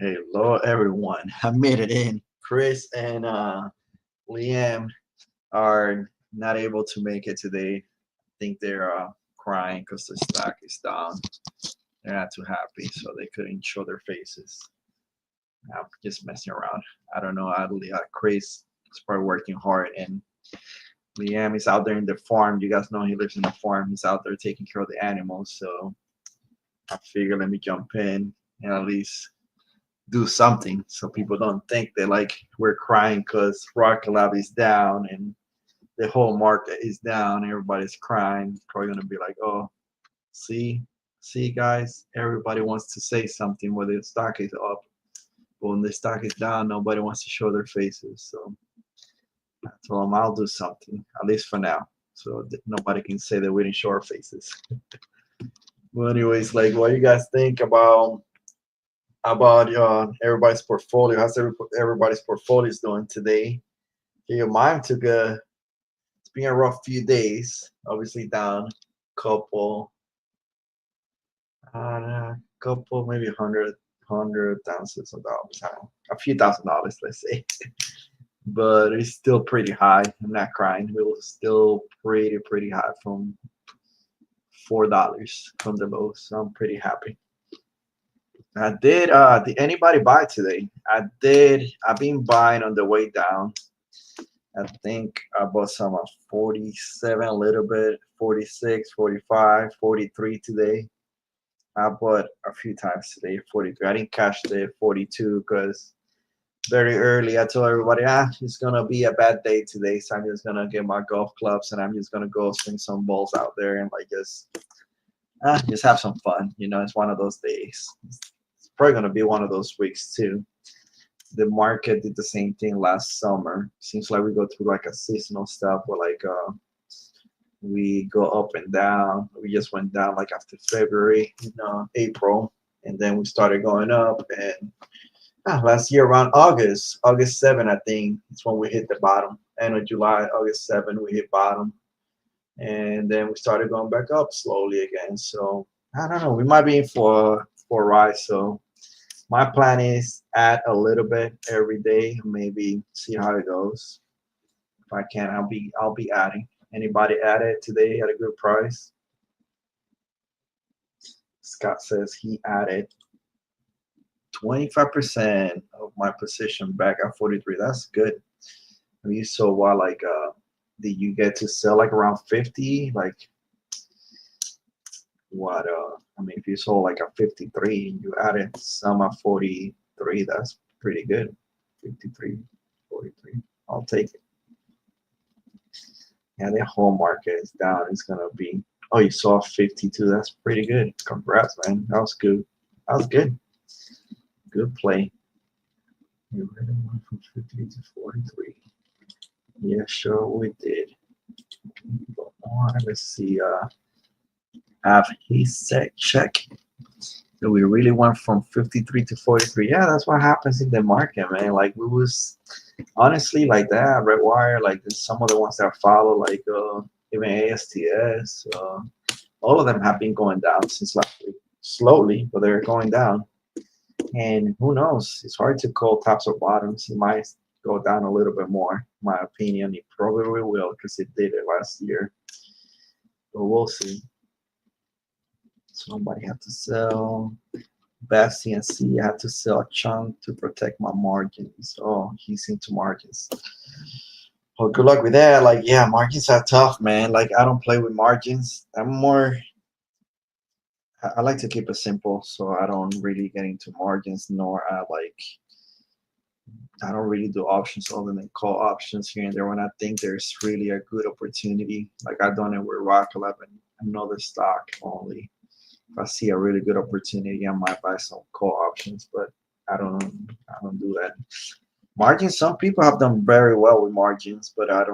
Hello, everyone. I made it in. Chris and Liam are not able to make it today. I think they're crying because the stock is down. They're not too happy, so they couldn't show their faces. I'm just messing around. I don't know. Chris is probably working hard, and Liam is out there in the farm. You guys know he lives in the farm. He's out there taking care of the animals. So I figure let me jump in and at least do something so people don't think that like we're crying because Rocket Lab is down and the whole market is down. Everybody's crying. Probably gonna be like, oh, see, see, guys, everybody wants to say something whether the stock is up. But when the stock is down, nobody wants to show their faces. So I told them I'll do something, at least for now, so that nobody can say that we didn't show our faces. Well, anyways, like, what do you guys think about everybody's portfolio? How's everybody's portfolio is doing today? Yeah, mine took a it's been a rough few days. Obviously down couple, couple maybe hundred thousands of dollars, a few $1,000s, let's say. But it's still pretty high. I'm not crying. It was still pretty high from $4 from the low, so I'm pretty happy. Did anybody buy today? I did. I've been buying on the way down. I think I bought some at 47 a little bit, 46, 45, 43 today. I bought a few times today, 43. I didn't cash the 42 because very early I told everybody, it's gonna be a bad day today, so I'm just gonna get my golf clubs and I'm just gonna go swing some balls out there and like just have some fun. It's one of those days. It's probably gonna be one of those weeks too. The market did the same thing last summer. Seems like we go through like a seasonal stuff where like we go up and down. We just went down like after February, April, and then we started going up. And last year around August 7, I think it's when we hit the bottom. End of July, August 7, we hit bottom, and then we started going back up slowly again. So I don't know. We might be in for a ride. So my plan is add a little bit every day, maybe see how it goes. If I can, I'll be adding. Anybody added today at a good price? Scott says he added 25% of my position back at 43. That's good. You saw what like did you get to sell like around 50? Like what I mean if you sold like a 53 and you added some at 43, that's pretty good. 53, 43. I'll take it. Yeah, the whole market is down. It's gonna be. Oh, you saw 52. That's pretty good. Congrats, man. That was good. That was good. Good play. You really went from 50 to 43. Yeah, sure we did. Go on. Let's see. Have he said check? So we really went from 53 to 43. Yeah, that's what happens in the market, man. Like we was honestly like that red wire, like there's some of the ones that follow, like even ASTS. All of them have been going down since last week, slowly, but they're going down. And who knows? It's hard to call tops or bottoms. It might go down a little bit more. In my opinion, it probably will because it did it last year. But we'll see. Somebody had to sell. Best CNC, I had to sell a chunk to protect my margins. Oh, he's into margins. Well, good luck with that. Like, yeah, margins are tough, man. Like, I don't play with margins. I like to keep it simple, so I don't really get into margins, nor I don't really do options other than call options here and there when I think there's really a good opportunity. Like I've done it with Rock 11, another stock only. If I see a really good opportunity, I might buy some call options, but I don't I don't do that. Margins, some people have done very well with margins, but I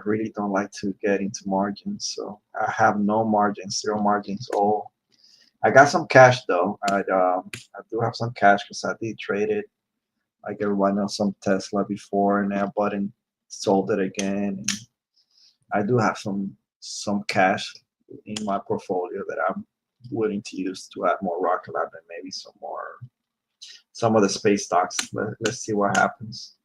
really don't like to get into margins. So I have no margins, zero margins, all. I got some cash though. I do have some cash because I did trade it. Like everyone knows some Tesla before, and I bought and sold it again. And I do have some cash in my portfolio that I'm willing to use to add more Rocket Lab and maybe some more some of the space stocks. Let's see what happens.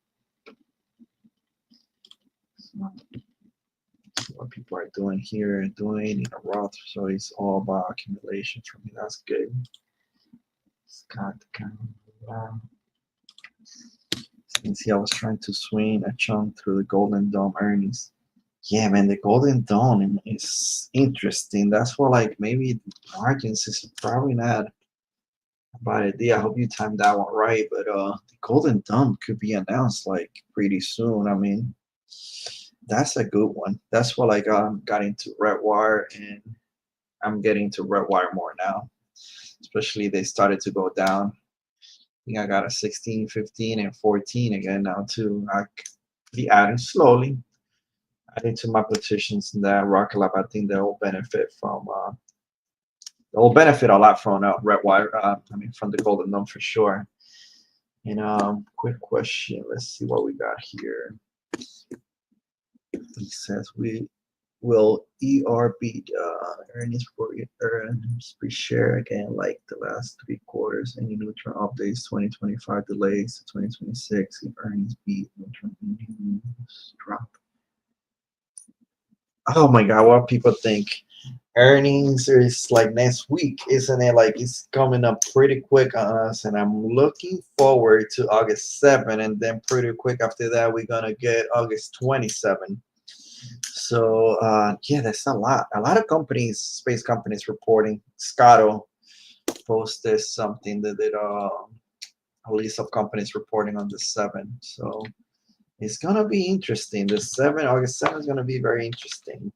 What people are doing here, doing in a Roth, so it's all about accumulation for me. That's good. Scott, wow. You can see I was trying to swing a chunk through the Golden Dome earnings. Yeah, man, the Golden Dome is interesting. That's what, like, maybe margins is probably not a bad idea. I hope you timed that one right. But the Golden Dome could be announced like pretty soon. I mean, that's a good one. That's what like got into Redwire, and I'm getting to Redwire more now. Especially they started to go down. I think I got a 16, 15, and 14 again now too. I could be adding slowly, adding to my positions in that Rocket Lab. I think they'll benefit from. They'll benefit a lot from Redwire. I mean, from the Golden Dome for sure. And quick question. Let's see what we got here. He says we will ER beat earnings per share again like the last 3 quarters. Any neutron updates? 2025 delays. 2026 if earnings beat neutron news drop. Oh my God, what people think? Earnings is like next week, isn't it? Like it's coming up pretty quick on us, and I'm looking forward to August 7, and then pretty quick after that, we're gonna get August 27. So yeah, that's a lot of companies, space companies reporting. Scotto posted something that did a list of companies reporting on the 7. So it's gonna be interesting. The 7, August 7 is gonna be very interesting.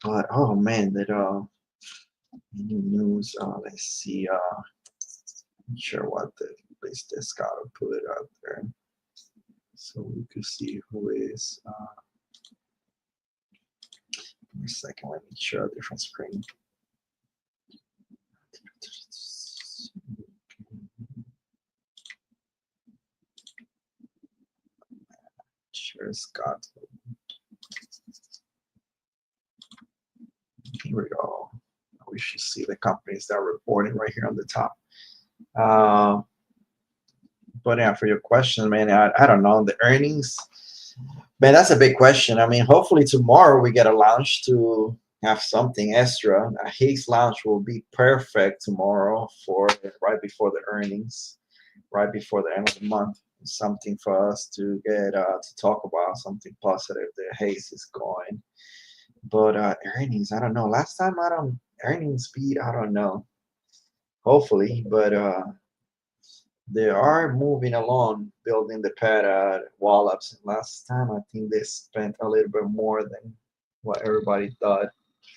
But oh man, that any news? Let's see. I'm sure what the list is Scotto put it out there, so we could see who is. Give me a second, let me share a different screen. Share Scott. Here we go. We should see the companies that are reporting right here on the top. But yeah, for your question, man, I don't know. The earnings, man, that's a big question. I mean, hopefully tomorrow we get a launch to have something extra. A Higgs launch will be perfect tomorrow for right before the earnings, right before the end of the month. Something for us to get to talk about, something positive. The Higgs is going, but earnings, I don't know. Last time I don't earnings speed, I don't know. Hopefully, but they are moving along, building the pad at Wallops. Last time, I think they spent a little bit more than what everybody thought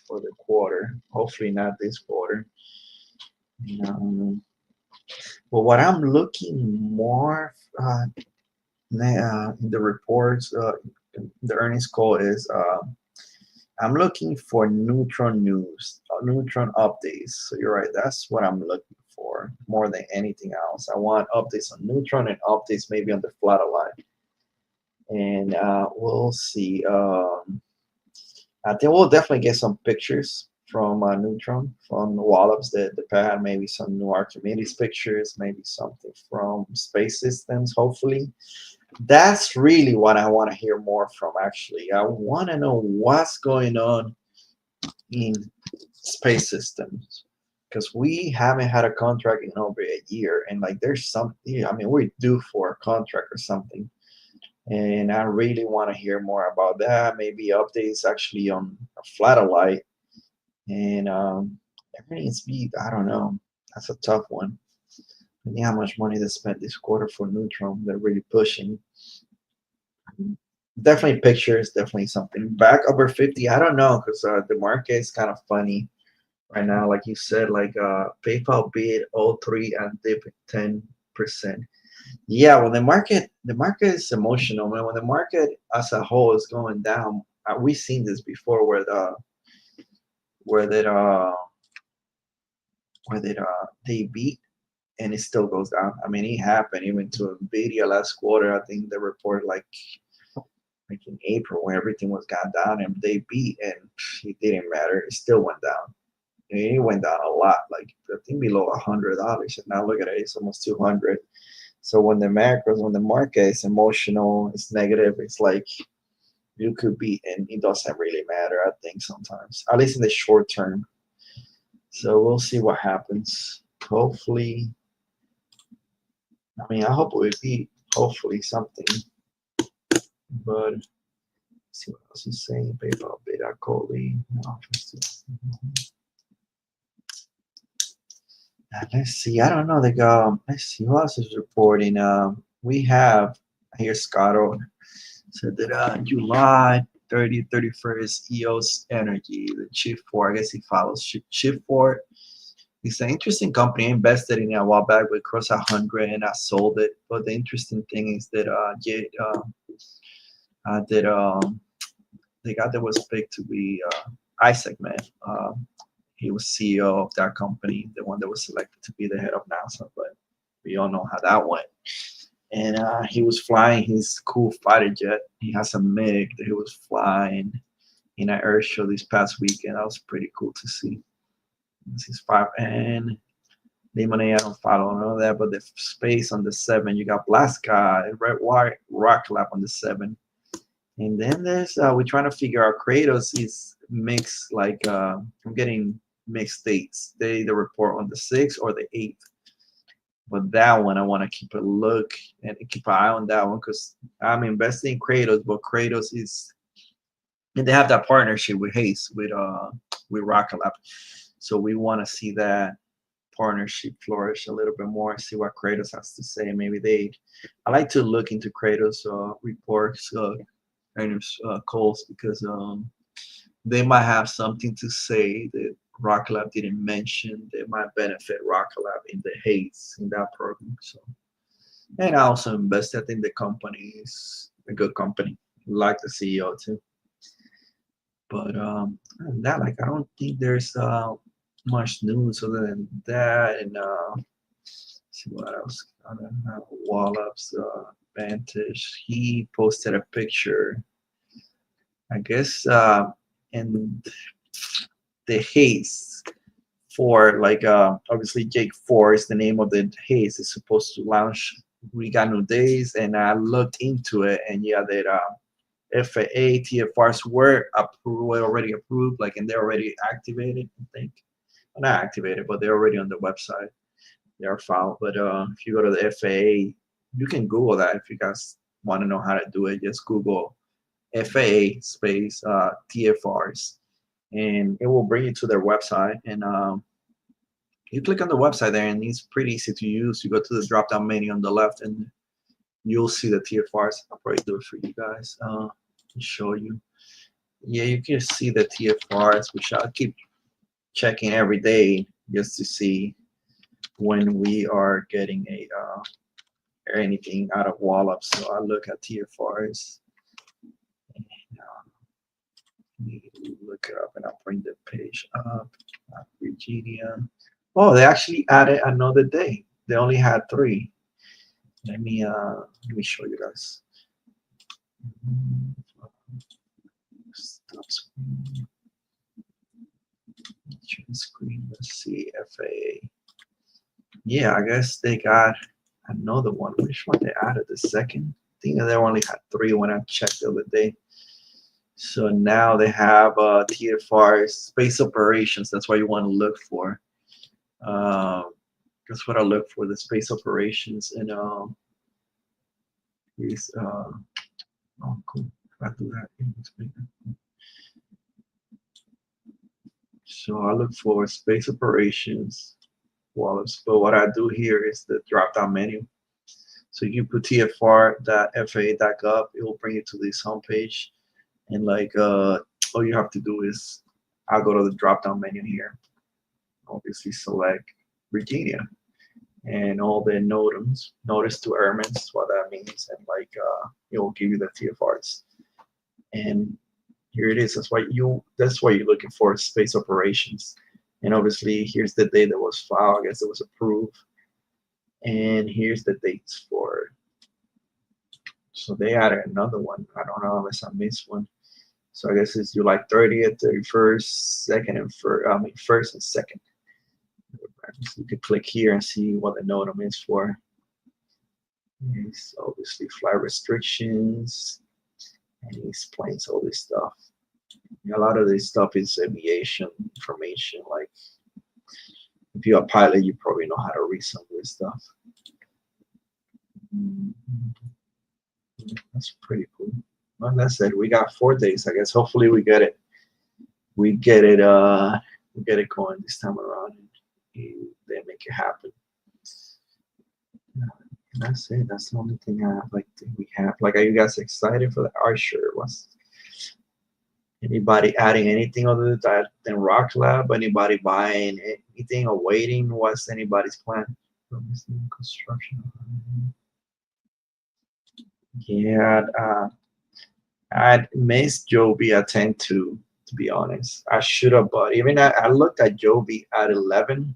for the quarter. Hopefully, not this quarter. But what I'm looking more in the reports, the earnings call is I'm looking for neutron news, neutron updates. So you're right, that's what I'm looking for more than anything else. I want updates on neutron and updates maybe on the flat line. And we'll see. I think we'll definitely get some pictures from neutron, from Wallops, the pad, maybe some new Archimedes pictures, maybe something from space systems, hopefully. That's really what I want to hear more from, actually. I want to know what's going on in space systems, because we haven't had a contract in over a year, and like there's something, I mean, we're due for a contract or something, and I really want to hear more about that. Maybe updates actually on a flatellite, and everything speed, I don't know. That's a tough one. Depending how much money they spent this quarter for neutron, they're really pushing. Definitely pictures, definitely something back over 50. I don't know, because the market is kind of funny right now. Like you said, like PayPal bid all three and dip 10%. Yeah, when the market is emotional, man. When the market as a whole is going down, we've seen this before where that they beat and it still goes down. I mean, it happened even to Nvidia last quarter. I think they reported like in April when everything was gone down and they beat and it didn't matter. It still went down. it went down a lot, like I think below $100, and now look at it, it's almost 200. So when the market is emotional, it's negative, it's like you could be, and it doesn't really matter, I think sometimes, at least in the short term. So we'll see what happens. Hopefully, I mean, I hope it would be hopefully something, but see what else he's saying. PayPal, Beta, Coley. Let's see. I don't know. Let's see who else is reporting. We have here Scotto said that July 30th, 31st, EOS Energy, the chief for, I guess he follows chief for. It's an interesting company. I invested in it a while back. We crossed 100 and I sold it. But the interesting thing is that that the guy that was picked to be Isaac, man. He was CEO of that company, the one that was selected to be the head of NASA. But we all know how that went. And he was flying his cool fighter jet. He has a MiG that he was flying in an air show this past weekend. That was pretty cool to see. This is five and Lemonade, I don't follow none of that, but the space on the 7, you got Black Sky, Red White, Rock Lab on the 7. And then there's we're trying to figure out Kratos is mixed, like I'm getting mixed states. They either report on the 6th or the 8th. But that one I want to keep a look and keep an eye on that one because I'm investing in Kratos, but Kratos is, and they have that partnership with Haste with Rocket Lab. So we want to see that partnership flourish a little bit more, see what Kratos has to say. Maybe I like to look into Kratos reports, calls, because they might have something to say that Rocket Lab didn't mention that might benefit Rocket Lab in the Haze in that program. So, and I also invested in the company. It's a good company. Like the CEO too. But other than that, like I don't think there's much news other than that. And see what else. I don't know. Wallops, Vantage. He posted a picture. I guess and the haze for like obviously Jake 4 is the name of the haze. It's supposed to launch We Got New Days, and I looked into it, and yeah, that FAA TFRs were already approved, like, and they're already activated, I think. Well, not activated, but they're already on the website. They are filed. But if you go to the FAA, you can Google that if you guys want to know how to do it. Just Google FAA space TFRs, and it will bring you to their website. And you click on the website there, and it's pretty easy to use. You go to the drop-down menu on the left, and you'll see the TFRs. I'll probably do it for you guys. Show you. Yeah, you can see the TFRs, which I'll keep checking every day just to see when we are getting anything out of Wallops. So I look at TFRs. And, look it up, and I'll bring the page up. Virginia. Oh, they actually added another day. They only had 3. Let me show you guys. Stop screen. Screen. Let's see. FAA. Yeah, I guess they got another one. Which one they added? The second? I think they only had 3 when I checked the other day. So now they have TFR space operations. That's what you want to look for. That's what I look for, the space operations. And these, oh, cool. If I do that, so I look for space operations, Wallace. But what I do here is the drop-down menu. So you put tfr.faa.gov, it will bring you to this homepage. And like all you have to do is I'll go to the drop-down menu here. Obviously select Virginia and all the notice to airmen, what that means, and like it will give you the TFRs. And here it is. That's what you're looking for, space operations. And obviously here's the date that was filed. I guess it was approved. And here's the dates for. So they added another one. I don't know unless I missed one. So I guess it's July 30th, 31st, second and first. I mean, first and second. So you can click here and see what the NOTAM is for. It's obviously flight restrictions, and he explains all this stuff. A lot of this stuff is aviation information. Like if you're a pilot, you probably know how to read some of this stuff. That's pretty cool. Well, that's it. We got 4 days, I guess. Hopefully we get it. We get it. We get it going this time around, and they make it happen. And that's it. That's the only thing I like. We have. Like, are you guys excited for the art shirt? Was anybody adding anything other than that than Rock Lab? Anybody buying anything or waiting? What's anybody's plan? Construction. Yeah, I missed Joby at 10-2, to be honest. I should have, but even I looked at Joby at 11,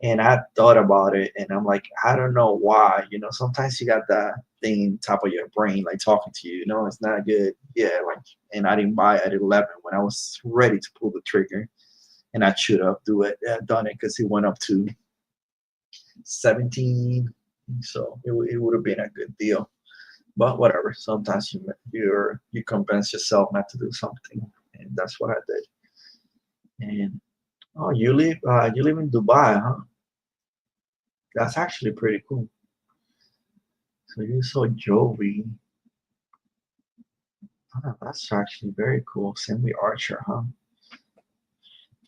and I thought about it, and I'm like, I don't know why. You know, sometimes you got that thing top of your brain, like talking to you. You know, it's not good. Yeah, like, and I didn't buy it at 11 when I was ready to pull the trigger, and I should have done it because it went up to 17, so it would have been a good deal. But whatever. Sometimes you convince yourself not to do something, and that's what I did. And oh, you live in Dubai, huh? That's actually pretty cool. So you saw Jovi. Oh, that's actually very cool. Semi Archer, huh?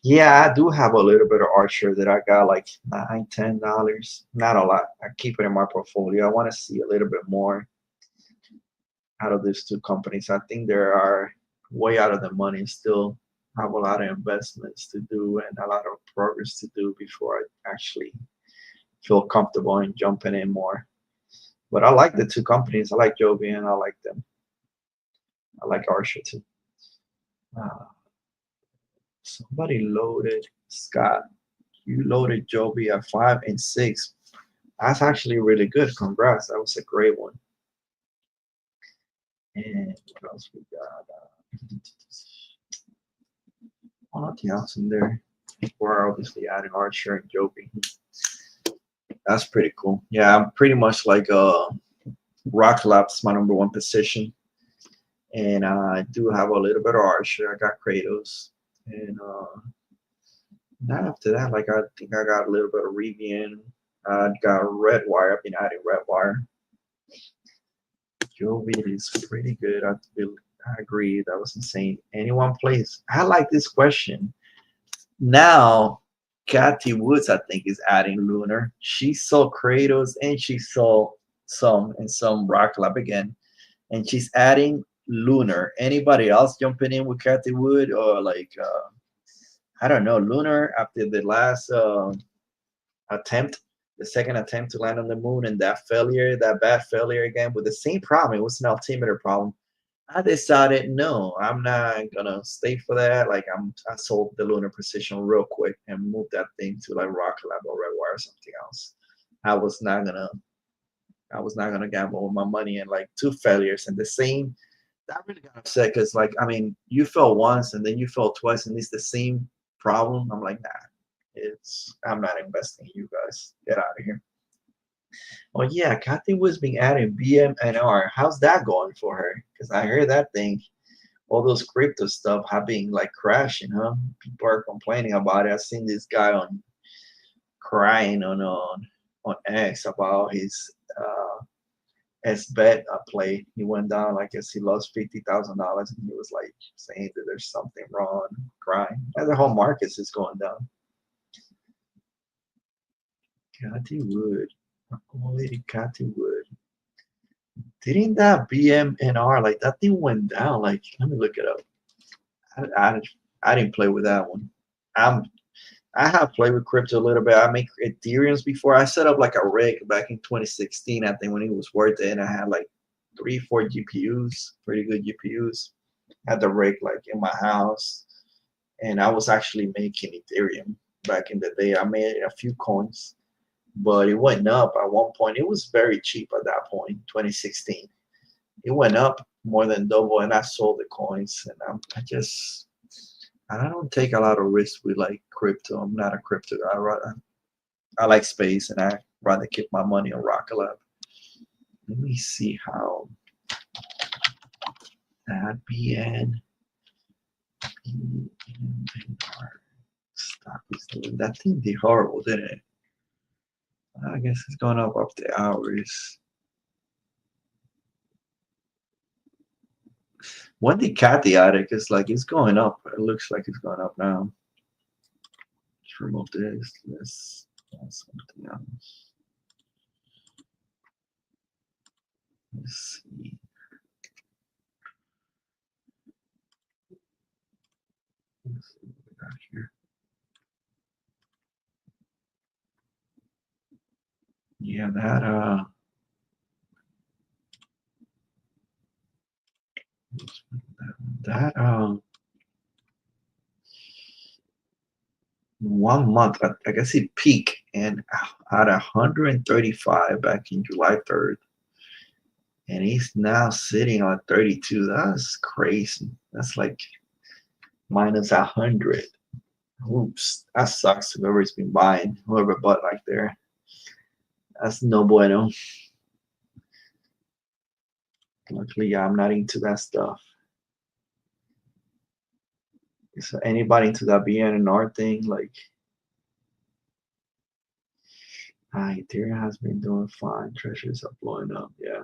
Yeah, I do have a little bit of Archer that I got like $9, $10. Not a lot. I keep it in my portfolio. I want to see a little bit more out of these two companies. I think they are way out of the money, still have a lot of investments to do and a lot of progress to do before I actually feel comfortable in jumping in more. But I like the two companies. I like Joby and I like them. I like Archer too. Uh, Somebody loaded Scott. You loaded Joby at 5 and 6. That's actually really good. Congrats. That was a great one. And what else we got? Nothing else in there. We're obviously adding Archer and Joby. That's pretty cool. Yeah, I'm pretty much like Rock Lab's my #1 position. And I do have a little bit of Archer. I got Kratos. And not after that, like I think I got a little bit of Rivian. I got Redwire. I've been adding Redwire. Joby is pretty good. I agree. That was insane. Anyone plays? I like this question. Now, Kathy Woods, I think, is adding Lunar. She saw Kratos and she saw some Rock Lab again. And she's adding Lunar. Anybody else jumping in with Kathy Wood or like I don't know, Lunar after the last attempt, the second attempt to land on the moon and that failure, that bad failure again with the same problem. It was an altimeter problem. I decided no, I'm not gonna stay for that. Like I sold the lunar position real quick and moved that thing to like Rock Lab or Redwire or something else. I was not gonna I was not gonna gamble with my money and like two failures and the same. That really got upset because like I mean you fell once and then you fell twice and it's the same problem. I'm like nah, I'm not investing in you guys. Get out of here. Oh yeah, Kathy was being added BMNR. How's that going for her? Because I heard that thing, all those crypto stuff have been like crashing, huh? People are complaining about it. I've seen this guy on crying on X about his S bet play. He went down, I guess he lost $50,000, and he was like saying that there's something wrong, crying. And the whole market is going down. Kathy Wood, old lady Kathy Wood. Didn't that BMNR like that thing went down? Like, let me look it up. I didn't play with that one. I'm I have played with crypto a little bit. I make Ethereums before. I set up like a rig back in 2016, I think, when it was worth it, and I had like 3, 4 GPUs, pretty good GPUs. Had the rig like in my house, and I was actually making Ethereum back in the day. I made a few coins, but it went up at one point. It was very cheap at that point, 2016. It went up, more than double, and I sold the coins, and I don't take a lot of risk with like crypto. I'm not a crypto guy. I like space, and I rather keep my money on Rocket Lab. Let me see how that BN stock is doing. That thing did horrible, didn't it? I guess it's going up the hours. When did Kathy add it? Because like it's going up. It looks like it's going up now. Let's remove this. Let's add something else. Let's see. Let's see what we got here. Yeah, that 1 month, I guess it peaked and at 135 back in July 3rd, and he's now sitting on 32. That's crazy. That's like minus 100. Oops, that sucks. Whoever's been buying, whoever bought right there, that's no bueno. Luckily, yeah, I'm not into that stuff. So anybody into that BNR thing, like, Ethereum has been doing fine. Treasuries are blowing up. Yeah.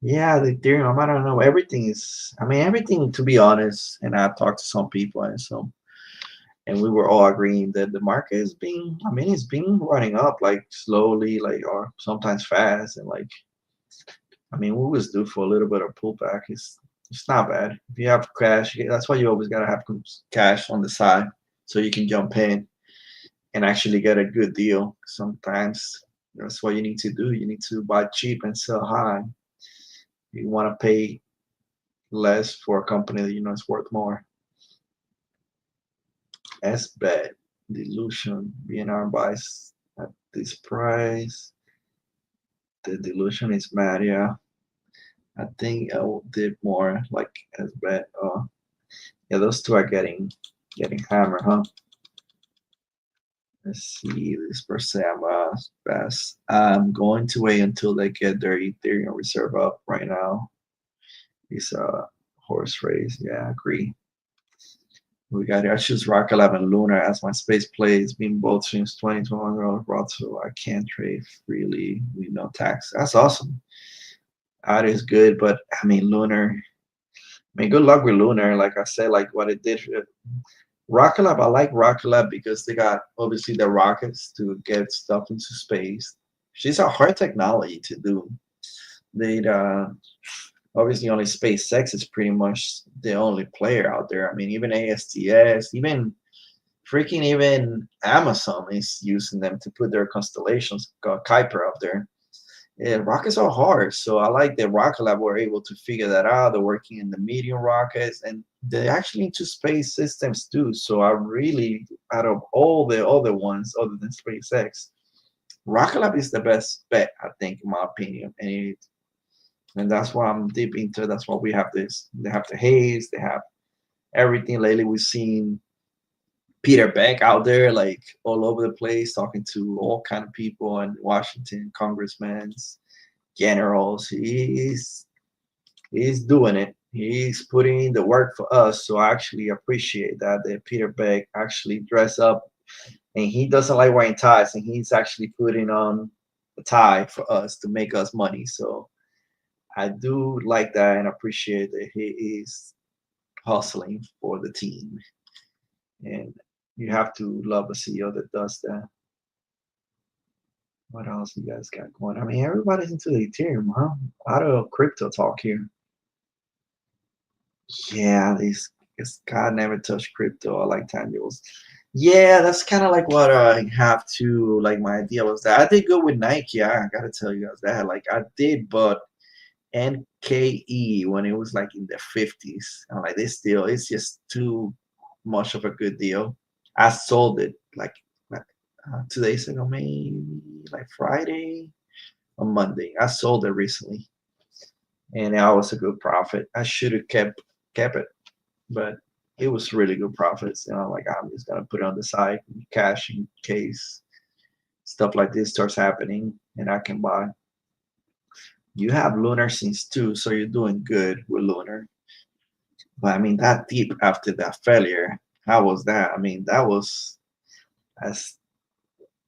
Yeah, the Ethereum, I don't know. Everything is, I mean, everything, to be honest, and I've talked to some people and we were all agreeing that the market is being, I mean, it's been running up like slowly, like, or sometimes fast. And like, I mean, we was due for a little bit of pullback. It's not bad. If you have cash, that's why you always got to have cash on the side so you can jump in and actually get a good deal. Sometimes that's what you need to do. You need to buy cheap and sell high. You want to pay less for a company that you know is worth more. SBET, dilution, BNR buys at this price. The dilution is mad, yeah. I think I did more like SBET. Yeah, those two are getting hammered, huh? Let's see this Persama best. I'm going to wait until they get their Ethereum reserve up right now. It's a horse race. Yeah, I agree. We got I choose Rock 11 Lunar as my space play. It's been both since 2021, so I can't trade freely with no tax. That's awesome. That is good, but I mean Lunar. I mean, good luck with Lunar. Like I said, like what it did. Rocket Lab, I like Rocket Lab because they got obviously the rockets to get stuff into space. She's a hard technology to do. They obviously only SpaceX is pretty much the only player out there. I mean, even ASTS, even Amazon is using them to put their constellations, Kuiper up there. Yeah, rockets are hard, so I like that Rocket Lab were able to figure that out. They're working in the medium rockets, and they actually into space systems too. So I really, out of all the other ones other than SpaceX, Rocket Lab is the best bet, I think, in my opinion. And that's why I'm deep into. That's why we have this. They have the haze. They have everything. Lately, we've seen Peter Beck out there, like all over the place, talking to all kind of people in Washington, congressmen, generals. He's doing it. He's putting in the work for us. So I actually appreciate that Peter Beck actually dress up, and he doesn't like wearing ties, and he's actually putting on a tie for us to make us money. So I do like that and appreciate that he is hustling for the team. And you have to love a CEO that does that. What else you guys got going? I mean, everybody's into the Ethereum, huh? A lot of crypto talk here. Yeah, this God never touched crypto. I like tangibles. Yeah, that's kind of like what I have to like. My idea was that I did good with Nike. I gotta tell you guys that. Like I did, but NKE when it was like in the 50s. I'm like, this deal is just too much of a good deal. I sold it like 2 days ago, maybe like Friday or Monday. I sold it recently. and that was a good profit. I should have kept it, but it was really good profits. And I'm like, I'm just gonna put it on the side, cash in case stuff like this starts happening, and I can buy. You have Lunar since two, so you're doing good with Lunar. But I mean, that deep after that failure, how was that? I mean, that was a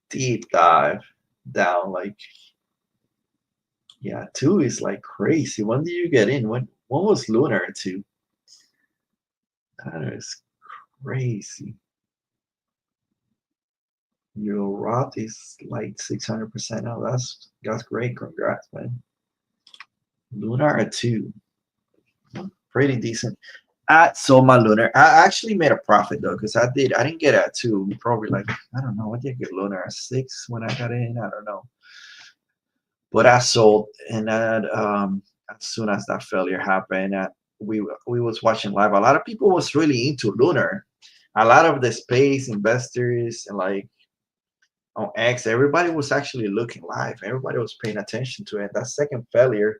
deep dive down. Like, yeah, two is like crazy. When did you get in? When was Lunar two? That is crazy. Your Roth is like 600% now. That's great. Congrats, man. Lunar at two, pretty decent. I sold my Lunar. I actually made a profit though, because I didn't get at two. Probably like, I don't know. What did I get Lunar at six when I got in? I don't know. But I sold, and then as soon as that failure happened, we was watching live. A lot of people was really into Lunar. A lot of the space investors and like on X, everybody was actually looking live. Everybody was paying attention to it. That second failure,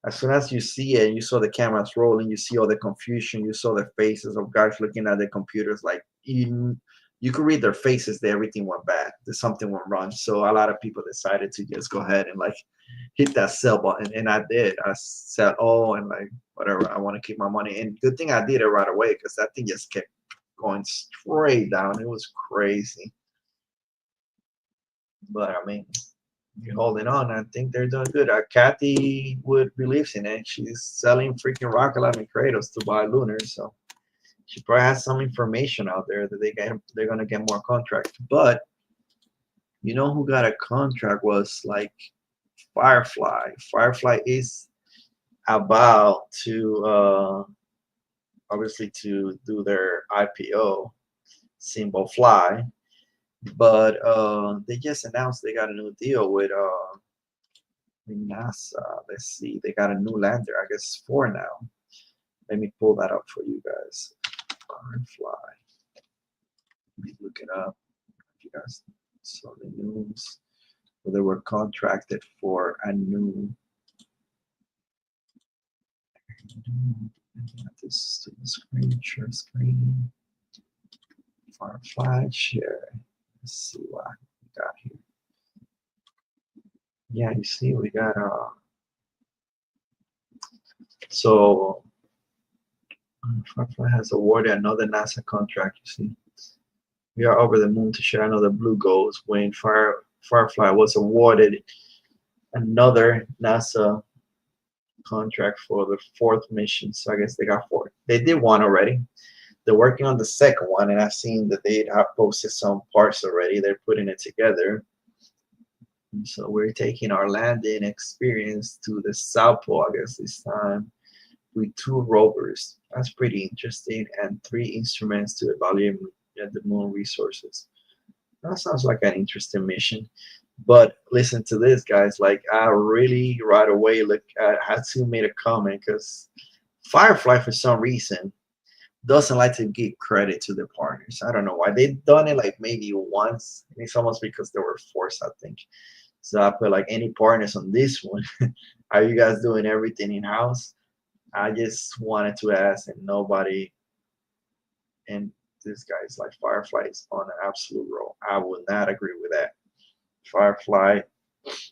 as soon as you see it, you saw the cameras rolling, you see all the confusion, you saw the faces of guys looking at the computers, like you could read their faces that everything went bad, that something went wrong. So a lot of people decided to just go ahead and like hit that sell button, and I did. I said, oh, and like whatever, I want to keep my money. And good thing I did it right away because that thing just kept going straight down. It was crazy. But I mean, you're holding on. I think they're doing good. Kathy Wood believes in it. She's selling freaking Rocket Lab and Kratos to buy Lunar, so she probably has some information out there that they're gonna get more contracts. But you know who got a contract was like Firefly. Firefly is about to obviously to do their IPO, symbol fly, but they just announced they got a new deal with NASA. Let's see, they got a new lander. I guess four now. Let me pull that up for you guys. Firefly. Let me look it up. If you guys saw the news, where they were contracted for a new. This to the screen, share screen. Firefly share. Let's see what we got here. Yeah, you see, we got so Firefly has awarded another NASA contract. You see, we are over the moon to share another blue goals when Firefly was awarded another NASA contract for the fourth mission. So I guess they got four. They did one already. They're working on the second one, and I've seen that they have posted some parts already. They're putting it together. And so we're taking our landing experience to the South Pole, I guess this time, with two rovers. That's pretty interesting, and three instruments to evaluate the moon resources. That sounds like an interesting mission. But listen to this, guys. Like I really right away look. I had to make a comment because Firefly, for some reason, doesn't like to give credit to their partners. I don't know why. They've done it like maybe once. It's almost because they were forced, I think. So I put like any partners on this one. Are you guys doing everything in house? I just wanted to ask, and nobody. And this guy's like Firefly is on an absolute roll. I would not agree with that. Firefly,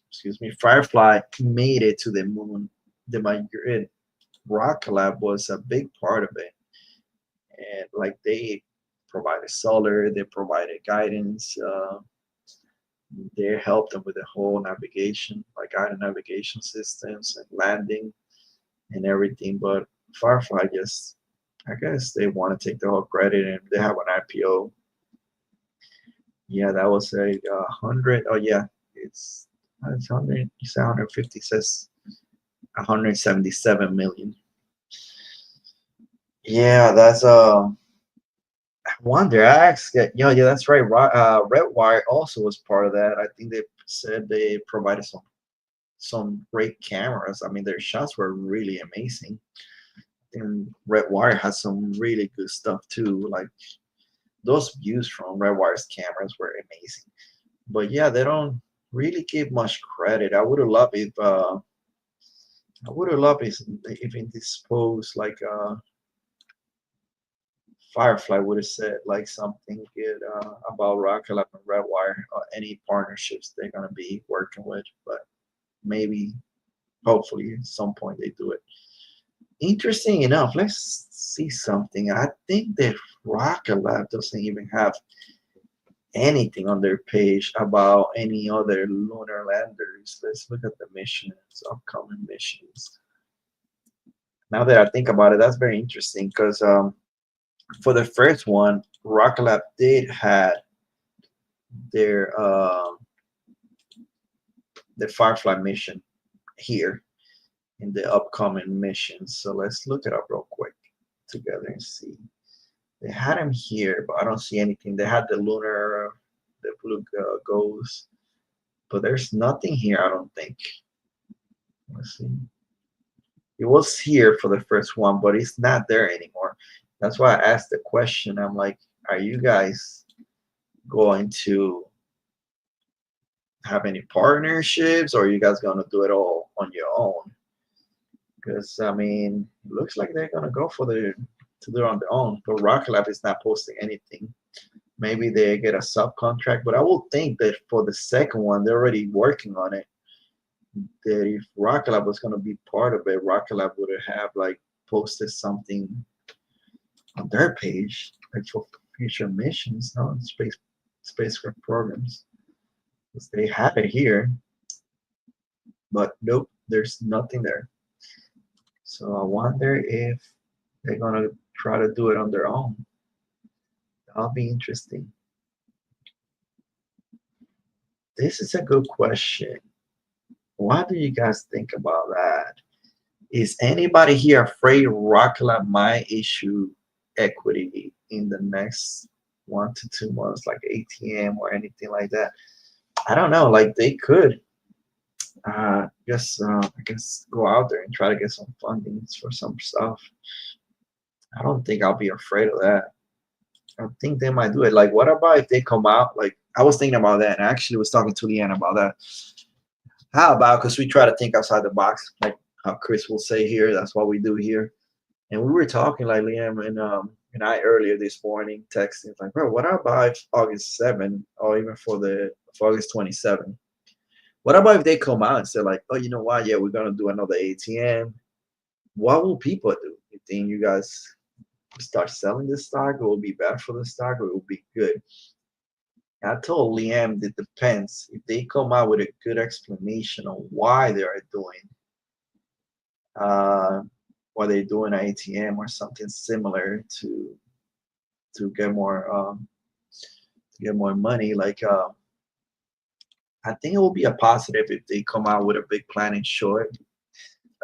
excuse me, Firefly made it to the moon. The Madrid Rock Lab was a big part of it, and like they provided solar, they provided guidance, they helped them with the whole navigation, like guided navigation systems and landing and everything. But Firefly just, I guess they want to take the whole credit, and they have an IPO. Yeah, that was a hundred. Oh yeah, it's 100. You say 150 says 177 million. Yeah, that's I wonder. I asked. Yeah, that's right. Redwire also was part of that. I think they said they provided some great cameras. I mean, their shots were really amazing. And Redwire has some really good stuff too. Like those views from Redwire's cameras were amazing. But yeah, they don't really give much credit. I would have loved if I would have loved if in this post like Firefly would have said like something good about Rocket Lab and Redwire or any partnerships they're gonna be working with, but maybe hopefully at some point they do it. Interesting enough, let's see something. I think that Rocket Lab doesn't even have anything on their page about any other lunar landers. Let's look at the missions, upcoming missions. Now that I think about it, that's very interesting because for the first one, Rocket Lab did had their the Firefly mission here in the upcoming missions. So let's look it up real quick together and see. They had him here, but I don't see anything. They had the lunar, the blue ghost, but there's nothing here. I don't think. Let's see. It was here for the first one, but it's not there anymore. That's why I asked the question. I'm like, are you guys going to have any partnerships, or are you guys going to do it all on your own? Because I mean, it looks like they're gonna go for the to do it on their own. But Rocket Lab is not posting anything. Maybe they get a subcontract, but I will think that for the second one, they're already working on it. That if Rocket Lab was gonna be part of it, Rocket Lab would have like posted something on their page, like for future missions, no spacecraft programs. Because they have it here, but nope, there's nothing there. So I wonder if they're gonna try to do it on their own. That'll be interesting. This is a good question. What do you guys think about that? Is anybody here afraid Rocket Lab might issue equity in the next 1 to 2 months, like ATM or anything like that? I don't know. Like they could just, I guess, go out there and try to get some funding for some stuff. I don't think I'll be afraid of that. I think they might do it. Like, what about if they come out? Like, I was thinking about that, and I actually was talking to Leanne about that. How about because we try to think outside the box, like how Chris will say here. That's what we do here. And we were talking like Liam and I earlier this morning, texting like, bro, what about if August 7 or even for August 27? What about if they come out and say like, oh, you know what? Yeah, we're gonna do another ATM. What will people do? You think you guys start selling the stock? It will be bad for the stock, or it will be good? I told Liam it depends. If they come out with a good explanation on why they are doing uh, why they're doing an ATM or something similar to get more money, like I think it will be a positive if they come out with a big plan and show it.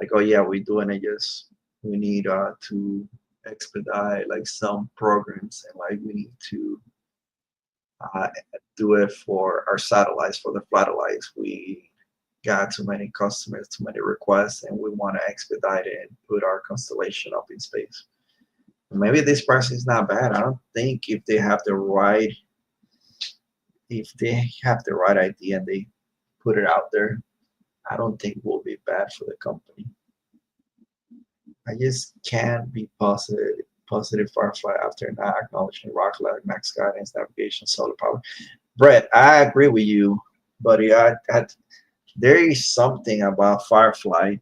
Like, oh yeah, we're doing it. Just we need to expedite like some programs, and like we need to uh, do it for our satellites, for the satellites. We got too many customers, too many requests, and we want to expedite it and put our constellation up in space. Maybe this person is not bad. I don't think if they have the right idea and they put it out there, I don't think it will be bad for the company. I just can't be positive Firefly after not acknowledging rocket lab, max guidance, navigation, solar power. Brett, I agree with you, buddy. There is something about Firefly.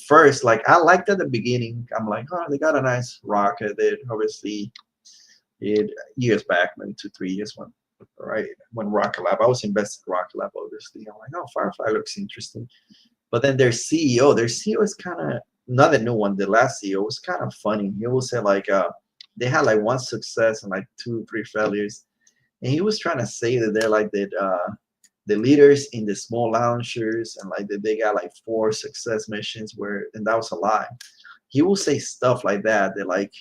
First, like I liked at the beginning. I'm like, oh, they got a nice rocket. They obviously did years back, maybe 2, 3 years when right when Rocket Lab. I was invested in Rocket Lab, obviously. I'm like, oh, Firefly looks interesting. But then their CEO is kind of not the new one. The last CEO was kind of funny. He always said like they had like one success and like 2, 3 failures, and he was trying to say that they're like the leaders in the small launchers and like that they got like 4 success missions where and that was a lie. He will say stuff like that that like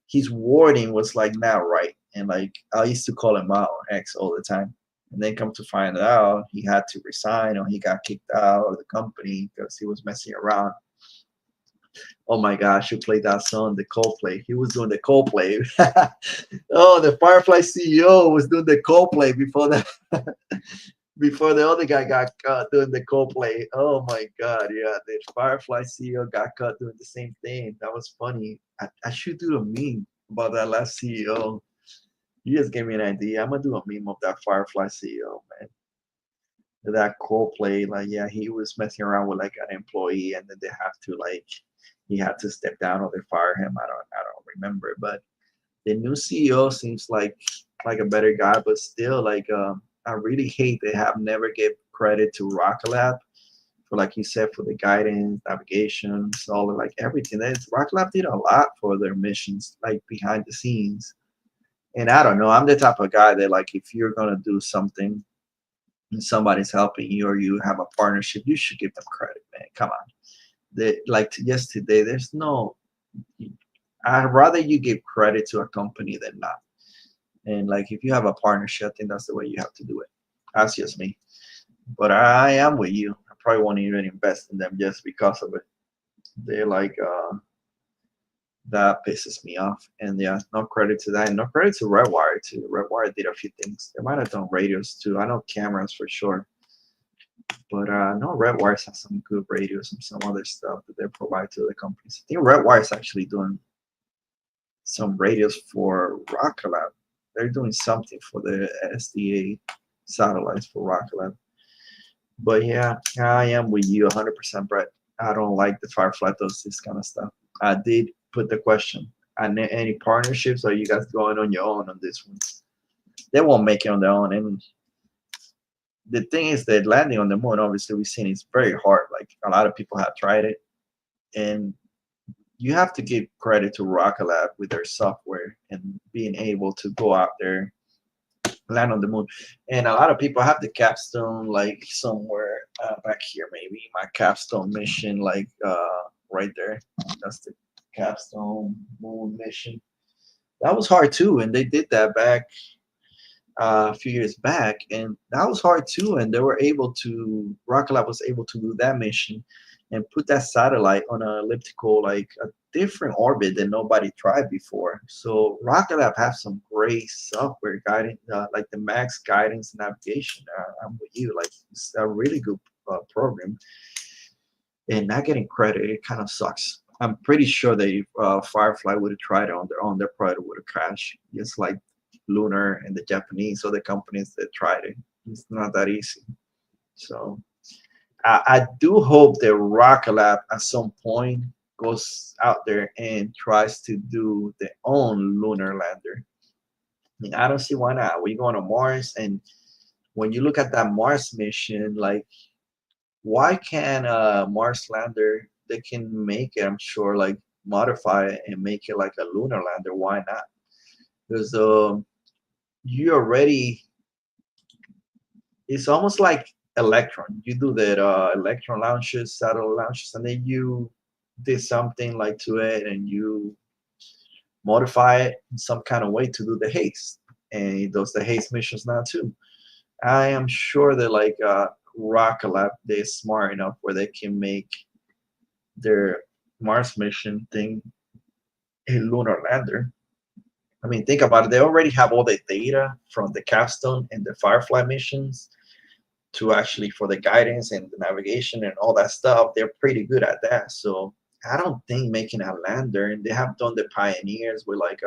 his wording was like not right, and like I used to call him out X all the time, and then come to find out he had to resign or he got kicked out of the company because he was messing around. Oh my gosh, who played that song? The Coldplay. He was doing the Coldplay. Oh, the Firefly CEO was doing the Coldplay before that. before the other guy got caught doing the Coldplay. Oh my God, yeah, the Firefly CEO got caught doing the same thing. That was funny. I should do a meme about that last CEO. You just gave me an idea. I'm gonna do a meme of that Firefly CEO, man. That Coldplay, like, yeah, he was messing around with like an employee, and then they have to like, he had to step down or they fire him. I don't remember, but the new CEO seems like a better guy, but still, like, I really hate they have never give credit to Rocket Lab for, like you said, for the guidance, navigation, all of like everything. Rocket Lab did a lot for their missions, like behind the scenes. And I don't know, I'm the type of guy that, like, if you're gonna do something and somebody's helping you or you have a partnership, you should give them credit, man. Come on. Like yesterday, there's no. I'd rather you give credit to a company than not. And like if you have a partnership, I think that's the way you have to do it. That's just me. But I am with you. I probably won't even invest in them just because of it. They're like that pisses me off. And yeah, no credit to that. And no credit to Redwire too. Redwire did a few things. They might have done radios too. I know cameras for sure. But no, Redwire has some good radios and some other stuff that they provide to the companies. I think Redwire is actually doing some radios for Rocket Lab. They're doing something for the SDA satellites for Rocket Lab. But yeah, I am with you 100%, Brett. I don't like the Firefly does this kind of stuff. I did put the question. Any partnerships? Or are you guys going on your own on this one? They won't make it on their own. And the thing is that landing on the moon, obviously, we've seen it's very hard. Like a lot of people have tried it, and you have to give credit to Rocket Lab with their software and being able to go out there, land on the moon. And a lot of people have the capstone like somewhere back here, maybe my capstone mission, like right there. That's the capstone moon mission. That was hard too, and they did that back a few years back, and that was hard too. And they were able to, Rocket Lab was able to do that mission and put that satellite on an elliptical, like a different orbit that nobody tried before. So Rocket Lab have some great software guiding, like the Max guidance and navigation. I'm with you, like it's a really good program, and not getting credit, it kind of sucks. I'm pretty sure that if Firefly would have tried it on their own, their product would have crashed. Just like Lunar and the Japanese other companies that tried it. It's not that easy. So I do hope that Rocket Lab at some point goes out there and tries to do their own lunar lander. I mean, I don't see why not. We're going to Mars, and when you look at that Mars mission, like why can't a Mars lander? They can make it, I'm sure, like modify it and make it like a lunar lander. Why not? Because you already, it's almost like Electron. You do that Electron launches, satellite launches, and then you did something like to it, and you modify it in some kind of way to do the haste, and it does the haste missions now too. I am sure that like Rocket Lab, they're smart enough where they can make their Mars mission thing a lunar lander. I mean, think about it. They already have all the data from the Capstone and the Firefly missions to actually for the guidance and the navigation and all that stuff. They're pretty good at that. So I don't think making a lander, and they have done the pioneers with like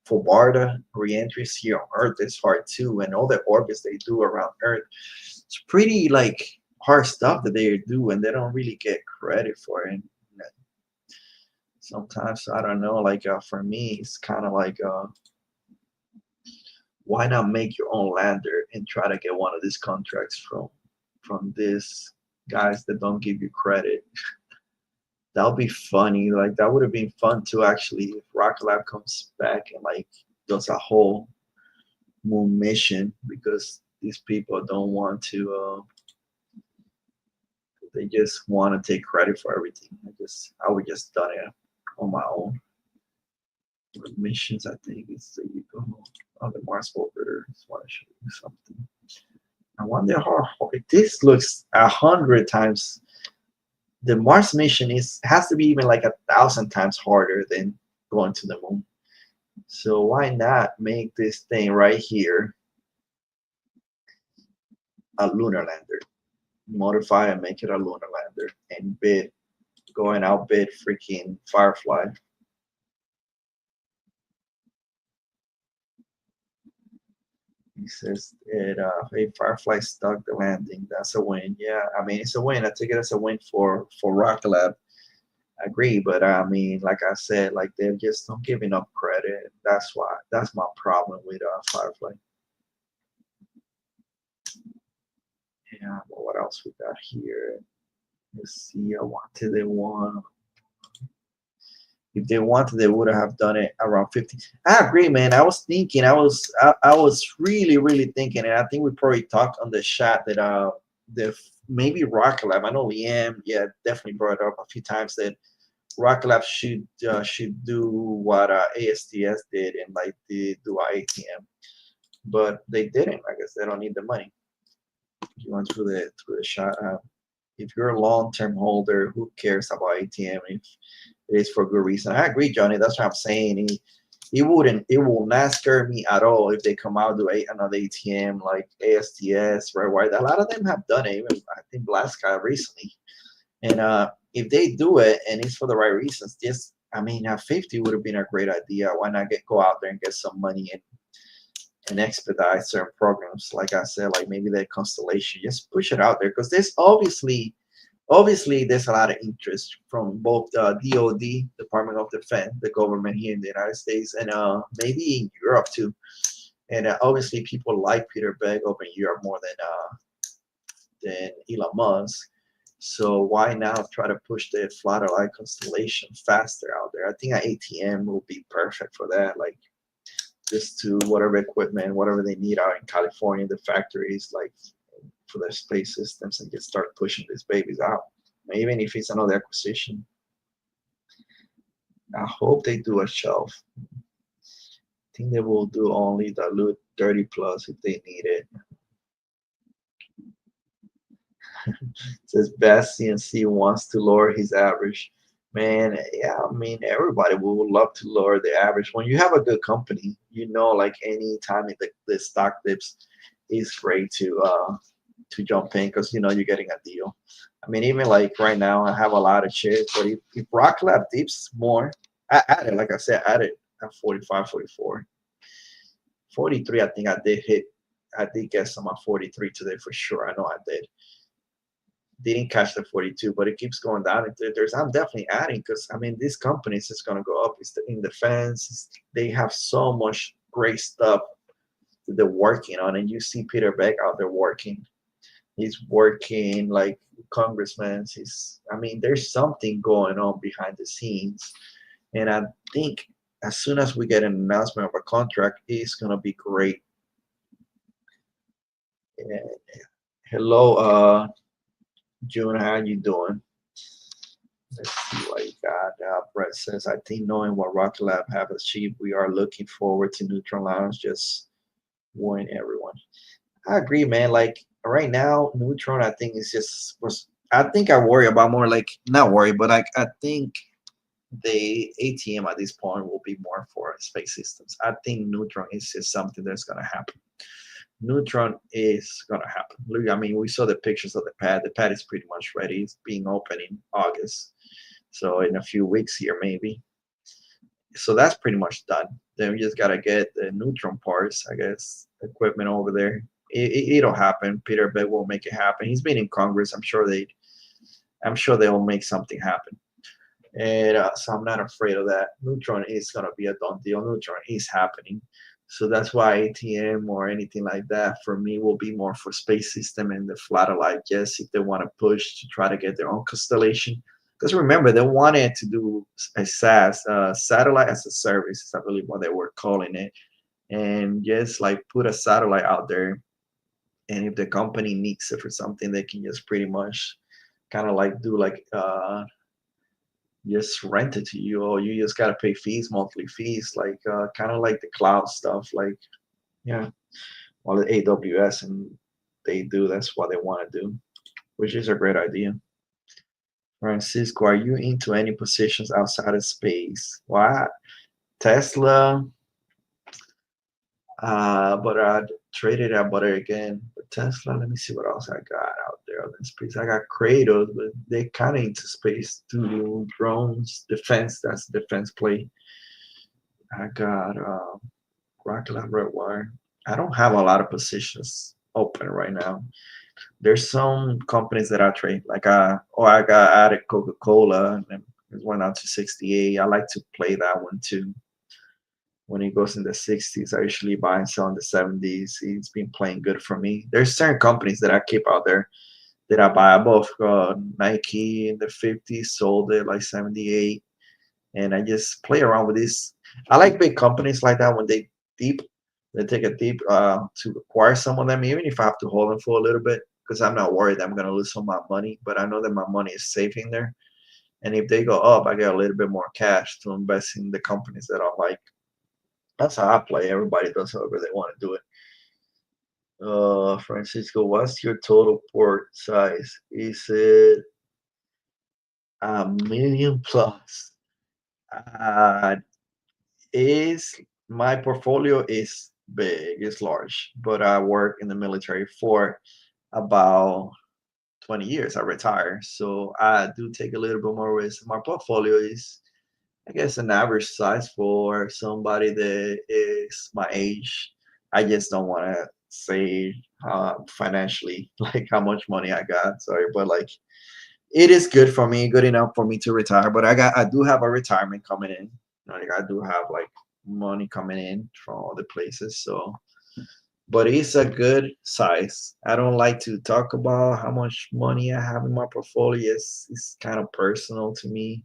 for BARDA reentries here on Earth is hard too, and all the orbits they do around Earth. It's pretty like hard stuff that they do, and they don't really get credit for it. Sometimes I don't know. Like for me, it's kind of like why not make your own lander and try to get one of these contracts from these guys that don't give you credit? That would be funny. Like that would have been fun to actually if Rocket Lab comes back and like does a whole moon mission because these people don't want to. They just want to take credit for everything. I would just done it on my own. Missions, I think it's the you go on the Mars orbiter. Just want to show you something. I wonder how hard this looks 100 times. The Mars mission is has to be even like 1,000 times harder than going to the moon. So why not make this thing right here a lunar lander, modify and make it a lunar lander, and bid going out bid freaking Firefly. He says it hey, Firefly stuck the landing. That's a win. Yeah, I mean it's a win. I take it as a win for Rocket Lab. I agree, but I mean, like I said, like they just don't give enough credit. That's why. That's my problem with Firefly. Yeah, well, what else we got here? Let's see. I wanted the one. If they wanted, they would have done it around 50. I agree, man. I was thinking. I was really thinking, and I think we probably talked on the chat that the maybe Rocket Lab. I know EM, yeah, definitely brought it up a few times that Rocket Lab should do what ASTS did and like they do ATM, but they didn't. I guess they don't need the money. You went through the shot. If you're a long-term holder, who cares about ATM if it is for good reason? I agree, Johnny. That's what I'm saying. It will not scare me at all if they come out do another ATM like ASTS, right? Why a lot of them have done it. Even I think Blaska recently. And if they do it and it's for the right reasons, just I mean, at 50 would have been a great idea. Why not go out there and get some money and expedite certain programs? Like I said, like maybe that Constellation, just push it out there because there's obviously there's a lot of interest from both DoD, Department of Defense, the government here in the United States, and maybe in Europe too. And obviously people like Peter Beck over in Europe more than Elon Musk. So why now try to push the Flutterlight constellation faster out there? I think an ATM will be perfect for that. Like just to whatever equipment, whatever they need out in California, the factories, like for their space systems, and just start pushing these babies out. Even if it's another acquisition, I hope they do a shelf. I think they will do only dilute 30 plus if they need it. Says best CNC wants to lower his average. Man, yeah, I mean everybody would love to lower the average. When you have a good company, you know, like any time the stock dips, it's great to jump in because you know you're getting a deal. I mean, even like right now, I have a lot of shares, but if Rock Lab dips more, I added, like I said, added at 45, 44, 43. I think I did hit. I did get some at 43 today for sure. I know I did. Didn't catch the 42, but it keeps going down. There's I'm definitely adding because I mean these companies is going to go up. It's in defense. They have so much great stuff that they're working on, and you see Peter Beck out there working. He's working like congressmen. I mean, there's something going on behind the scenes, and I think as soon as we get an announcement of a contract, it's gonna be great. And hello, June, how you doing? Let's see what you got. Brett says, I think knowing what Rocket Lab have achieved, we are looking forward to Neutron Lounge just warning everyone. I agree, man. Like right now, Neutron, I think is just was. I think I worry about more like not worry, but like I think the ATM at this point will be more for space systems. I think Neutron is just something that's gonna happen. Neutron is gonna happen. Look, I mean, we saw the pictures of the pad. The pad is pretty much ready. It's being open in August, so in a few weeks here maybe. So that's pretty much done. Then we just gotta get the Neutron parts, I guess, equipment over there. It'll happen. Peter Beck will make it happen. He's been in Congress. I'm sure they will make something happen. And so I'm not afraid of that. Neutron is gonna be a done deal. Neutron is happening. So that's why ATM or anything like that for me will be more for space system and the Flutterlight. Yes, if they want to push to try to get their own constellation. Because remember, they wanted to do a SAS, satellite as a service, is I believe what they were calling it. And just like put a satellite out there. And if the company needs it for something, they can just pretty much kind of like do like just rent it to you, or you just gotta pay fees, monthly fees, like kind of like the cloud stuff, like yeah, well the AWS and they do that's what they want to do, which is a great idea. Francisco, are you into any positions outside of space? What? Tesla, but I traded, I bought it again. But Tesla. Let me see what else I got out there on this space. I got Kratos, but they kind of into space too. Drones, defense. That's defense play. I got Rocket Lab Redwire. I don't have a lot of positions open right now. There's some companies that I trade, like I got added Coca-Cola and then it went out to 68. I like to play that one too. When it goes in the 60s, I usually buy and sell in the 70s. It's been playing good for me. There's certain companies that I keep out there that I buy. I both Nike in the 50s, sold it like 78, and I just play around with this. I like big companies like that when deep, they take a deep to acquire some of them, even if I have to hold them for a little bit, because I'm not worried I'm gonna lose some of my money, but I know that my money is safe in there. And if they go up, I get a little bit more cash to invest in the companies that I like. That's how I play. Everybody does however they want to do it. Francisco, what's your total port size? Is it a million plus? Uh, is my portfolio is big, it's large, but I work in the military for about 20 years. I retire, so I do take a little bit more risk. My portfolio is, I guess, an average size for somebody that is my age. I just don't want to say financially like how much money I got. Sorry, but like it is good for me, good enough for me to retire. But I do have a retirement coming in. Like I do have like money coming in from other places. So, but it's a good size. I don't like to talk about how much money I have in my portfolio. It's kind of personal to me,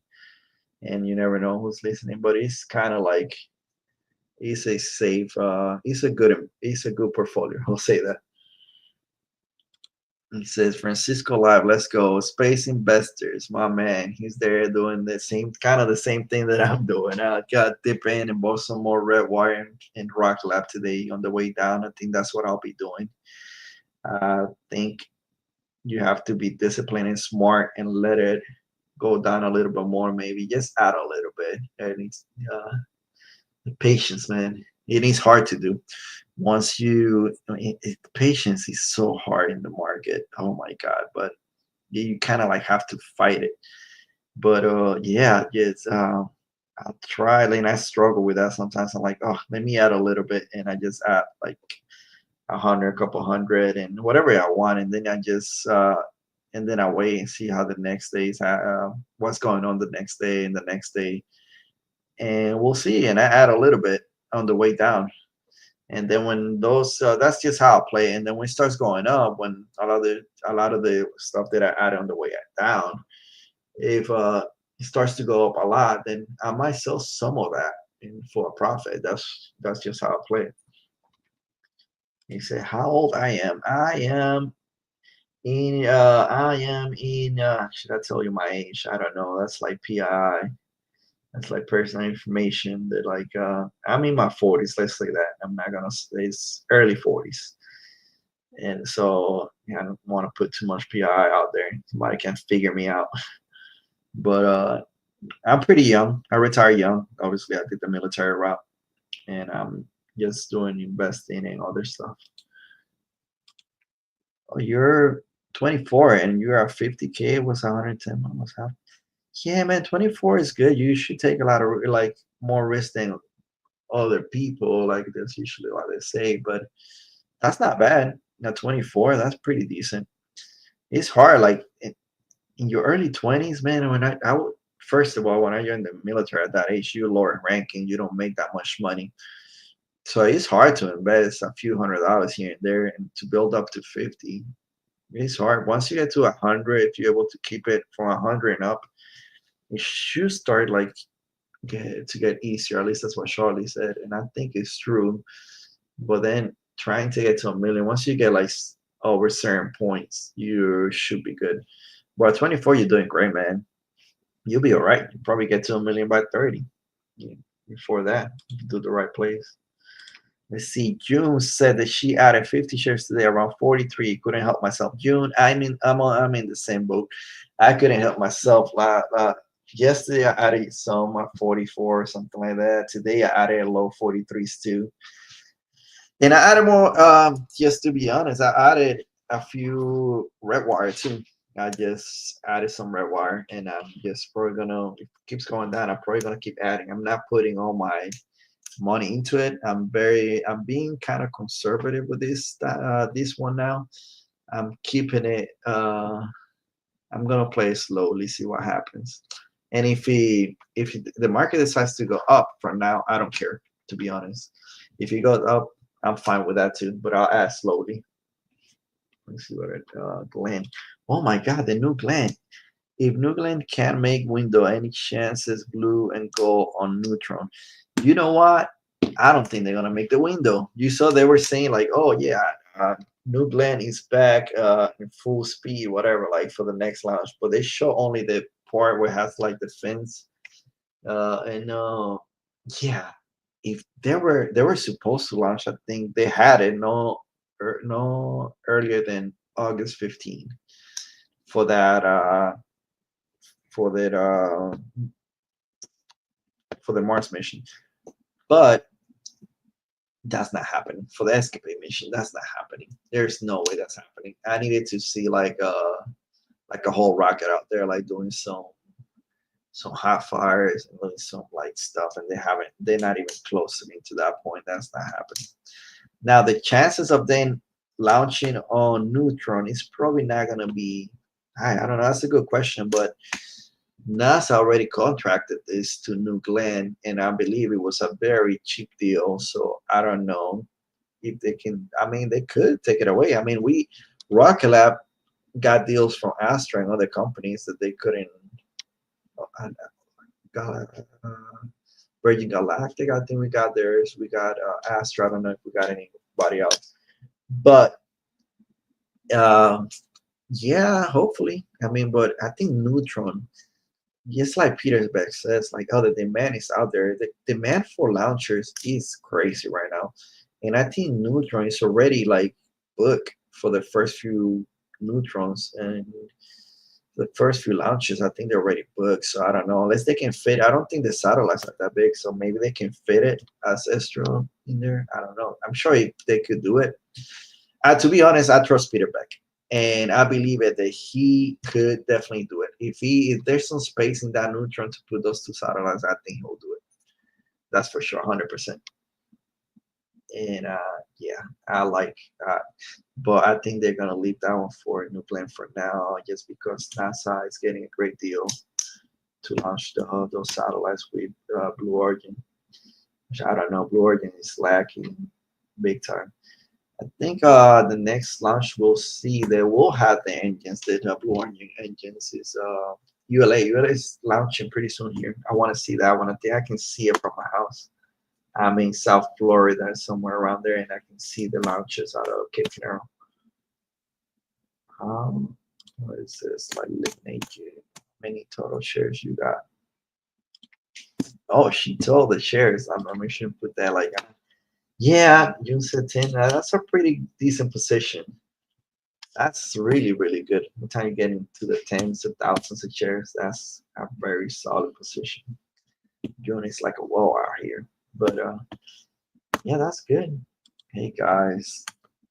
and you never know who's listening. But it's kind of like it's a safe. It's a good portfolio. I'll say that. He says Francisco Live, let's go. Space investors, my man. He's there doing the same kind of the same thing that I'm doing. I got dip in and bought some more red wire and rock lab today on the way down. I think that's what I'll be doing. I think you have to be disciplined and smart and let it go down a little bit more, maybe just add a little bit. And it's patience, man. It is hard to do. Once you, I mean, patience is so hard in the market. Oh my God. But you kind of like have to fight it. But yeah, yes, I'll try. And I struggle with that sometimes. I'm like, oh, let me add a little bit, and I just add like 100, a couple hundred, and whatever I want, and then I just and then I wait and see how the next days, what's going on the next day and the next day, and we'll see. And I add a little bit on the way down, and then when those, that's just how I play. And then when it starts going up, when a lot of the stuff that I added on the way down, if it starts to go up a lot, then I might sell some of that in for a profit. That's just how I play. He said, "How old I am? I am in. Should I tell you my age? I don't know. That's like PI. That's like personal information. That like I'm in my 40s. Let's say that. I'm not gonna say it's early 40s. And so yeah, I don't want to put too much PI out there. Somebody can figure me out. But I'm pretty young. I retired young. Obviously, I did the military route, and I'm just doing investing and other stuff. Oh, you're 24 and you're at 50K. Was 110 almost half. Yeah, man, 24 is good. You should take a lot of like more risk than other people. Like that's usually what they say, but that's not bad. Now 24, that's pretty decent. It's hard. Like in your early 20s, man. When I would first of all, when I joined the military at that age, you're lower ranking. You don't make that much money. So it's hard to invest a few $100s here and there and to build up to 50. It's hard. Once you get to 100, if you're able to keep it from 100 and up, it should start like to get easier. At least that's what Charlie said, and I think it's true. But then trying to get to a million, once you get like over certain points, you should be good. But at 24, you're doing great, man. You'll be all right. You probably get to a million by 30. Yeah, before that, if you do the right plays. Let's see. June said that she added 50 shares today, around 43. Couldn't help myself. June, I'm in the same boat. I couldn't help myself. Yesterday I added some at 44 or something like that. Today I added a low 43s too. And I added more. Just to be honest, I added a few red wire too. I just added some red wire, and I'm just probably gonna. If it keeps going down, I'm probably gonna keep adding. I'm not putting all my money into it. I'm being kind of conservative with this one now. I'm keeping it. I'm gonna play it slowly, see what happens. And the market decides to go up from now, I don't care, to be honest. If it goes up, I'm fine with that too. But I'll add slowly. Let's see what it Glenn. Oh my God, the new Glenn. If New Glenn can make window, any chances blue and gold on neutron? You know what? I don't think they're gonna make the window. You saw they were saying like, oh yeah, New Glenn is back in full speed, whatever, like for the next launch. But they show only the part where it has like the fins. And yeah, if they were supposed to launch, I think they had it no earlier than August 15 for that for the Mars mission. But that's not happening for the escapade mission. That's not happening. There's no way that's happening. I needed to see like a whole rocket out there, like doing some hot fires and doing some light stuff, and they're not even close to me to that point. That's not happening. Now the chances of them launching on Neutron is probably not gonna be high. I don't know. That's a good question, but NASA already contracted this to New Glenn, and I believe it was a very cheap deal. So I don't know if they can. I mean, they could take it away. I mean, Rocket Lab got deals from Astra and other companies that they couldn't. Uh, uh, Virgin Galactic, I think we got theirs. We got Astra. I don't know if we got anybody else, but uh, yeah, hopefully. I mean, but I think Neutron. Just like Petersberg says, like, oh, the demand is out there. The demand for launchers is crazy right now, and I think Neutron is already like booked for the first few neutrons and the first few launches. I think they're already booked, so I don't know unless they can fit. I don't think the satellites are that big, so maybe they can fit it as Astro in there. I don't know. I'm sure they could do it. To be honest, I trust Peter Beck, and I believe it that he could definitely do it. If there's some space in that neutron to put those two satellites, I think he'll do it. That's for sure, 100%. And yeah, I like that. But I think they're gonna leave that one for New Glenn for now, just because NASA is getting a great deal to launch those satellites with Blue Origin. Which I don't know, Blue Origin is lacking big time. I think the next launch we'll see they will have the engines, the double engine engines is ULA. ULA is launching pretty soon here. I want to see that one. I think I can see it from my house. I'm in South Florida, somewhere around there, and I can see the launches out of Cape Canaveral. What is this? Like naked. Many total shares you got? Oh, she told the shares. I'm sure put that like. Yeah, June said 10. That's a pretty decent position. That's really, really good. By the time you get into the tens of thousands of shares, that's a very solid position. June is like a wall out here. But yeah, that's good. Hey guys,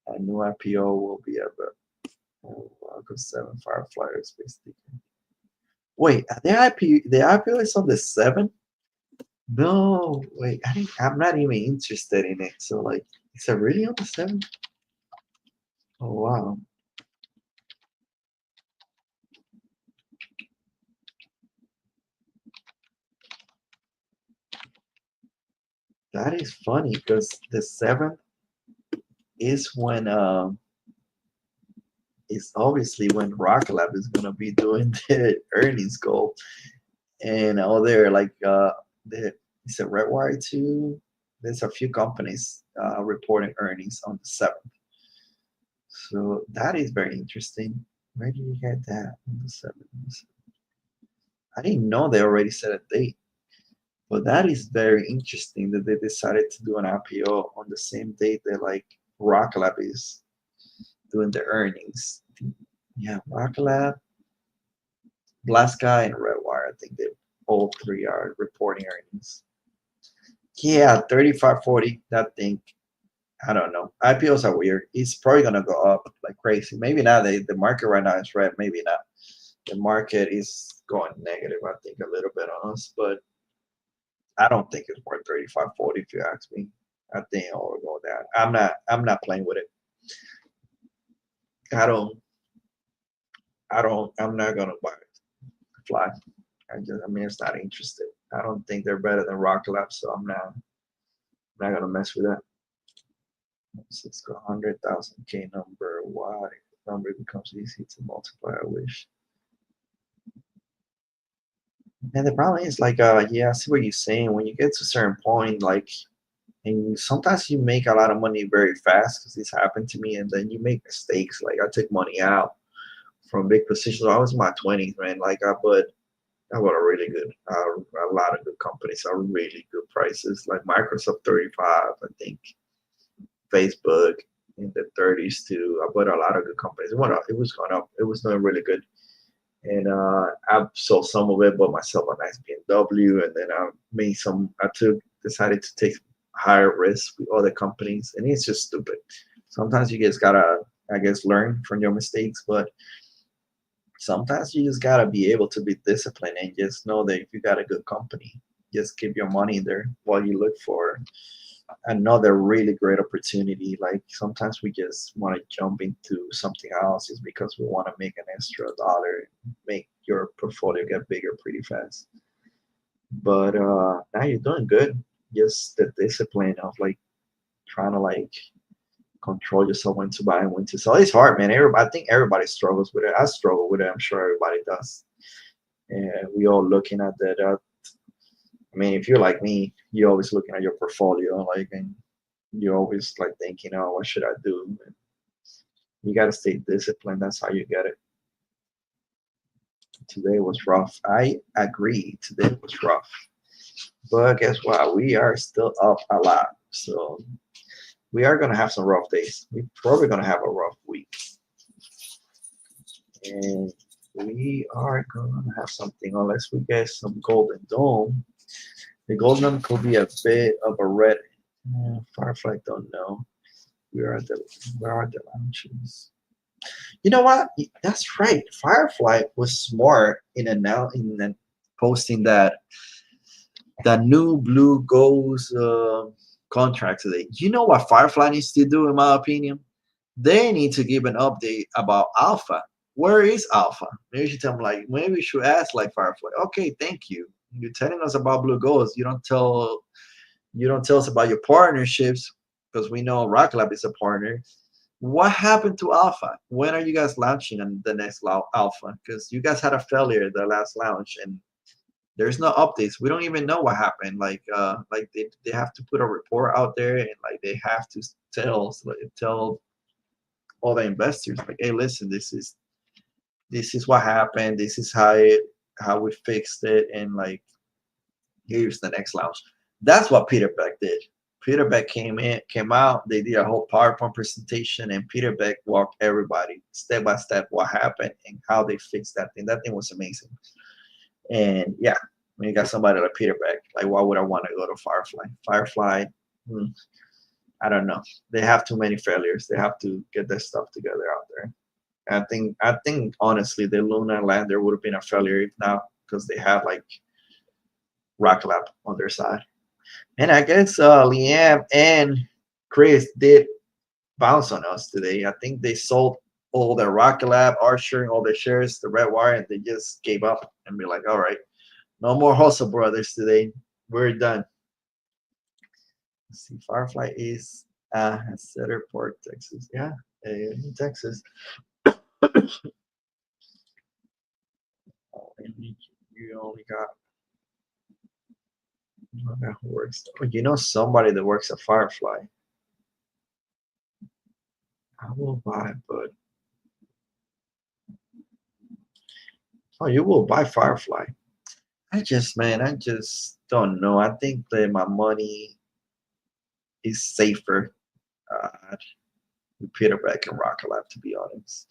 a new IPO will be at the August 7 Firefly Space Station. Wait, the IPO is on the 7th? No, wait, I'm not even interested in it. So like, is it really on the 7th? Oh wow. That is funny because the 7th is when is obviously when Rocket Lab is gonna be doing the earnings goal and other like the it's a Redwire too. There's a few companies reporting earnings on the 7th. So that is very interesting. Where did you get that on the 7th? I didn't know they already set a date. But that is very interesting that they decided to do an IPO on the same date that like Rocket Lab is doing the earnings. Yeah, Rocket Lab, Black Sky, and Redwire. I think they all three are reporting earnings. Yeah, 3540. That thing. I don't know. IPOs are weird. It's probably gonna go up like crazy. Maybe not. The market right now is red. Maybe not. The market is going negative. I think a little bit on us, but I don't think it's worth 35, 40 if you ask me. I think it will go down. I'm not playing with it. I don't I'm not gonna buy it. Fly. I mean it's not interested. I don't think they're better than Rock Lab, so I'm not gonna mess with that. Let's go 100,000 K number. Why? Number becomes easy to multiply. I wish. And the problem is like yeah, I see what you're saying. When you get to a certain point, like and sometimes you make a lot of money very fast because this happened to me, and then you make mistakes. Like I took money out from big positions. I was in my 20s, man. Like I bought a really good, a lot of good companies at really good prices. Like Microsoft 35, I think Facebook in the 30s too. I bought a lot of good companies. It went up. It was going up. It was doing really good. And I sold some of it, bought myself a nice BMW, and then I made some. Decided to take higher risk with other companies, and it's just stupid. Sometimes you just gotta, I guess, learn from your mistakes, but sometimes you just gotta be able to be disciplined and just know that if you got a good company, just keep your money there while you look for another really great opportunity. Like sometimes we just want to jump into something else just because we want to make an extra dollar, make your portfolio get bigger pretty fast. But now you're doing good. Just the discipline of like trying to like control yourself when to buy and when to sell. It's hard, man. Everybody, I think everybody struggles with it. I struggle with it. I'm sure everybody does. And we all looking at that. I mean, if you're like me, you're always looking at your portfolio, like, and you're always like thinking, "Oh, what should I do?" And you got to stay disciplined. That's how you get it. Today was rough. I agree. Today was rough. But guess what? We are still up a lot. So we are gonna have some rough days. We're probably gonna have a rough week, and we are gonna have something unless we get some golden dome. The golden dome could be a bit of a red. Firefly don't know. Where are the where are the launches? You know what? That's right. Firefly was smart in posting that new blue goes contract today. You know what Firefly needs to do, in my opinion? They need to give an update about Alpha. Where is Alpha? Maybe you should tell them like maybe we should ask like Firefly. Okay, thank you. You're telling us about blue goals. You don't tell us about your partnerships because we know Rock Lab is a partner. What happened to Alpha? When are you guys launching on the next Alpha? Because you guys had a failure the last launch, and there's no updates. We don't even know what happened. Like they have to put a report out there, and like they have to tell all the investors like, hey, listen, this is what happened. This is how we fixed it, and like here's the next launch. That's what Peter Beck did. Peter Beck came out. They did a whole PowerPoint presentation, and Peter Beck walked everybody step by step what happened and how they fixed that thing. That thing was amazing. And yeah, when you got somebody like Peter Beck, like why would I want to go to Firefly? Firefly, hmm, I don't know. They have too many failures. They have to get their stuff together out there. I think honestly, the Lunar Lander would have been a failure if not because they have like Rock Lab on their side. And I guess Liam and Chris did bounce on us today. I think they sold all their Rocket Lab, Archer, all their shares, the Red Wire, and they just gave up and be like, all right, no more Hustle Brothers today. We're done. Let's see, Firefly is Cedar Park, Texas. Yeah, in Texas. Oh, and you only got who works. Oh, you know somebody that works at Firefly. I will buy, but oh, you will buy Firefly. I just don't know. I think that my money is safer uh, with Peter Beck and Rocket Lab, to be honest.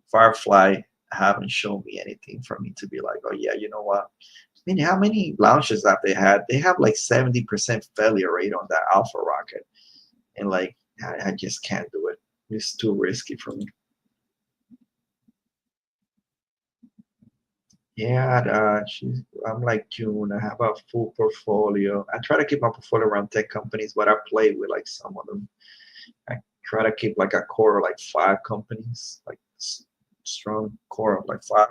Firefly haven't shown me anything for me to be like, oh yeah, you know what? I mean, how many launches have they had? They have like 70% failure rate on that Alpha rocket, and like I just can't do it. It's too risky for me. Yeah, I'm like June. I have a full portfolio. I try to keep my portfolio around tech companies, but I play with like some of them. I try to keep like a core of like 5 companies, like strong core of like 5,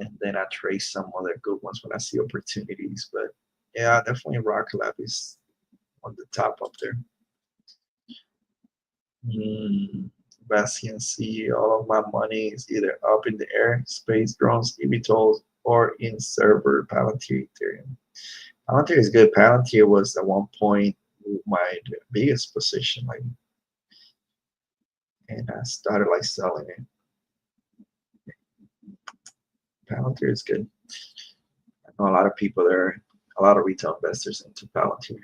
and then I trace some other good ones when I see opportunities. But yeah, definitely Rock Lab is on the top up there. Mm, Best CNC, all of my money is either up in the air, space drones, eVTOLs, or in server Palantir Ethereum. Palantir is good. Palantir was at one point my biggest position, like, and I started like selling it. Palantir is good. I know a lot of people there, a lot of retail investors into Palantir.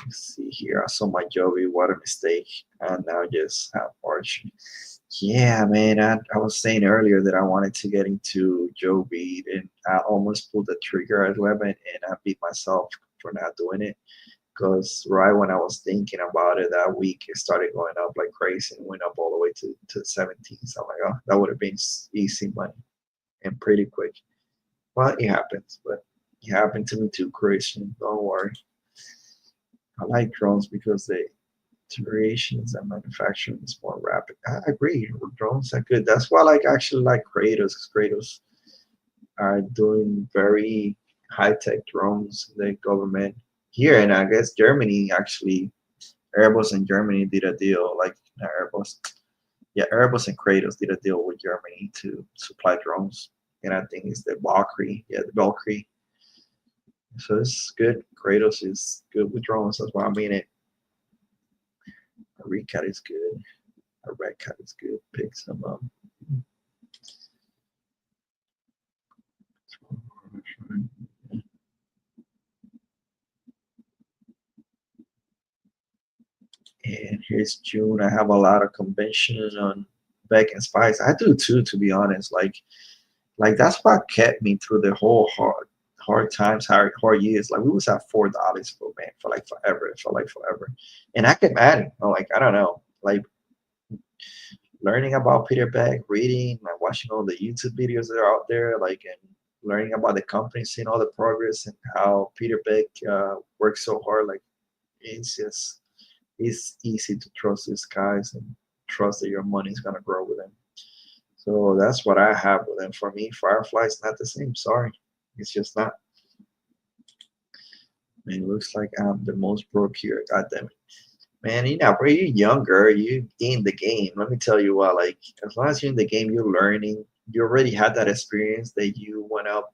Let's see here. I saw my Joby. What a mistake. And now just have Arch. Yeah, man. I was saying earlier that I wanted to get into Joby, and I almost pulled the trigger at 11, and I beat myself for not doing it. Because right when I was thinking about it that week, it started going up like crazy and went up all the way to 17. So I'm like, oh, that would have been easy money and pretty quick. But it happens. But it happened to me too, Christian. Don't worry. I like drones because the iterations and manufacturing is more rapid. I agree. Drones are good. That's why I like actually like Kratos. 'Cause Kratos are doing very high tech drones. The government here, and I guess Germany actually, Airbus and Germany did a deal. Like not Airbus, yeah, Airbus and Kratos did a deal with Germany to supply drones. And I think it's the Valkyrie. Yeah, the Valkyrie. So it's good. Kratos is good with drones. That's why I mean it. A recat is good. A red cat is good. Pick some up. And here's June. I have a lot of conventions on Beck and Spice. I do too, to be honest. Like that's what kept me through the whole hard times, hard years. Like we was at $4 for man for like forever. It felt like forever. And I kept adding. Like I don't know. Like learning about Peter Beck, reading, like watching all the YouTube videos that are out there, like and learning about the company, seeing all the progress and how Peter Beck works so hard. Like it's just it's easy to trust these guys and trust that your money is gonna grow with them. So that's what I have with them. For me, Firefly is not the same. Sorry, it's just not. I mean, it looks like I'm the most broke here. God damn it. Man, you know, bro, you're younger, you in the game. Let me tell you what, like, as long as you're in the game, you're learning. You already had that experience that you went up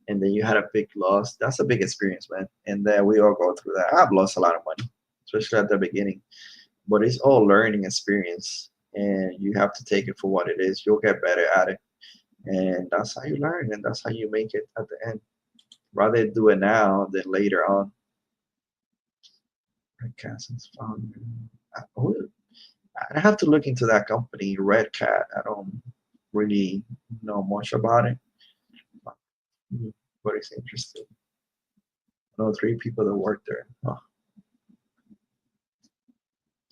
and then you had a big loss. That's a big experience, man. And then we all go through that. I've lost a lot of money, especially at the beginning. But it's all learning experience. And you have to take it for what it is. You'll get better at it. And that's how you learn and that's how you make it at the end. Rather do it now than later on. Red Castle's founder. Who I have to look into that company, Red Cat. I don't really know much about it, but it's interesting. I know 3 people that work there. Oh,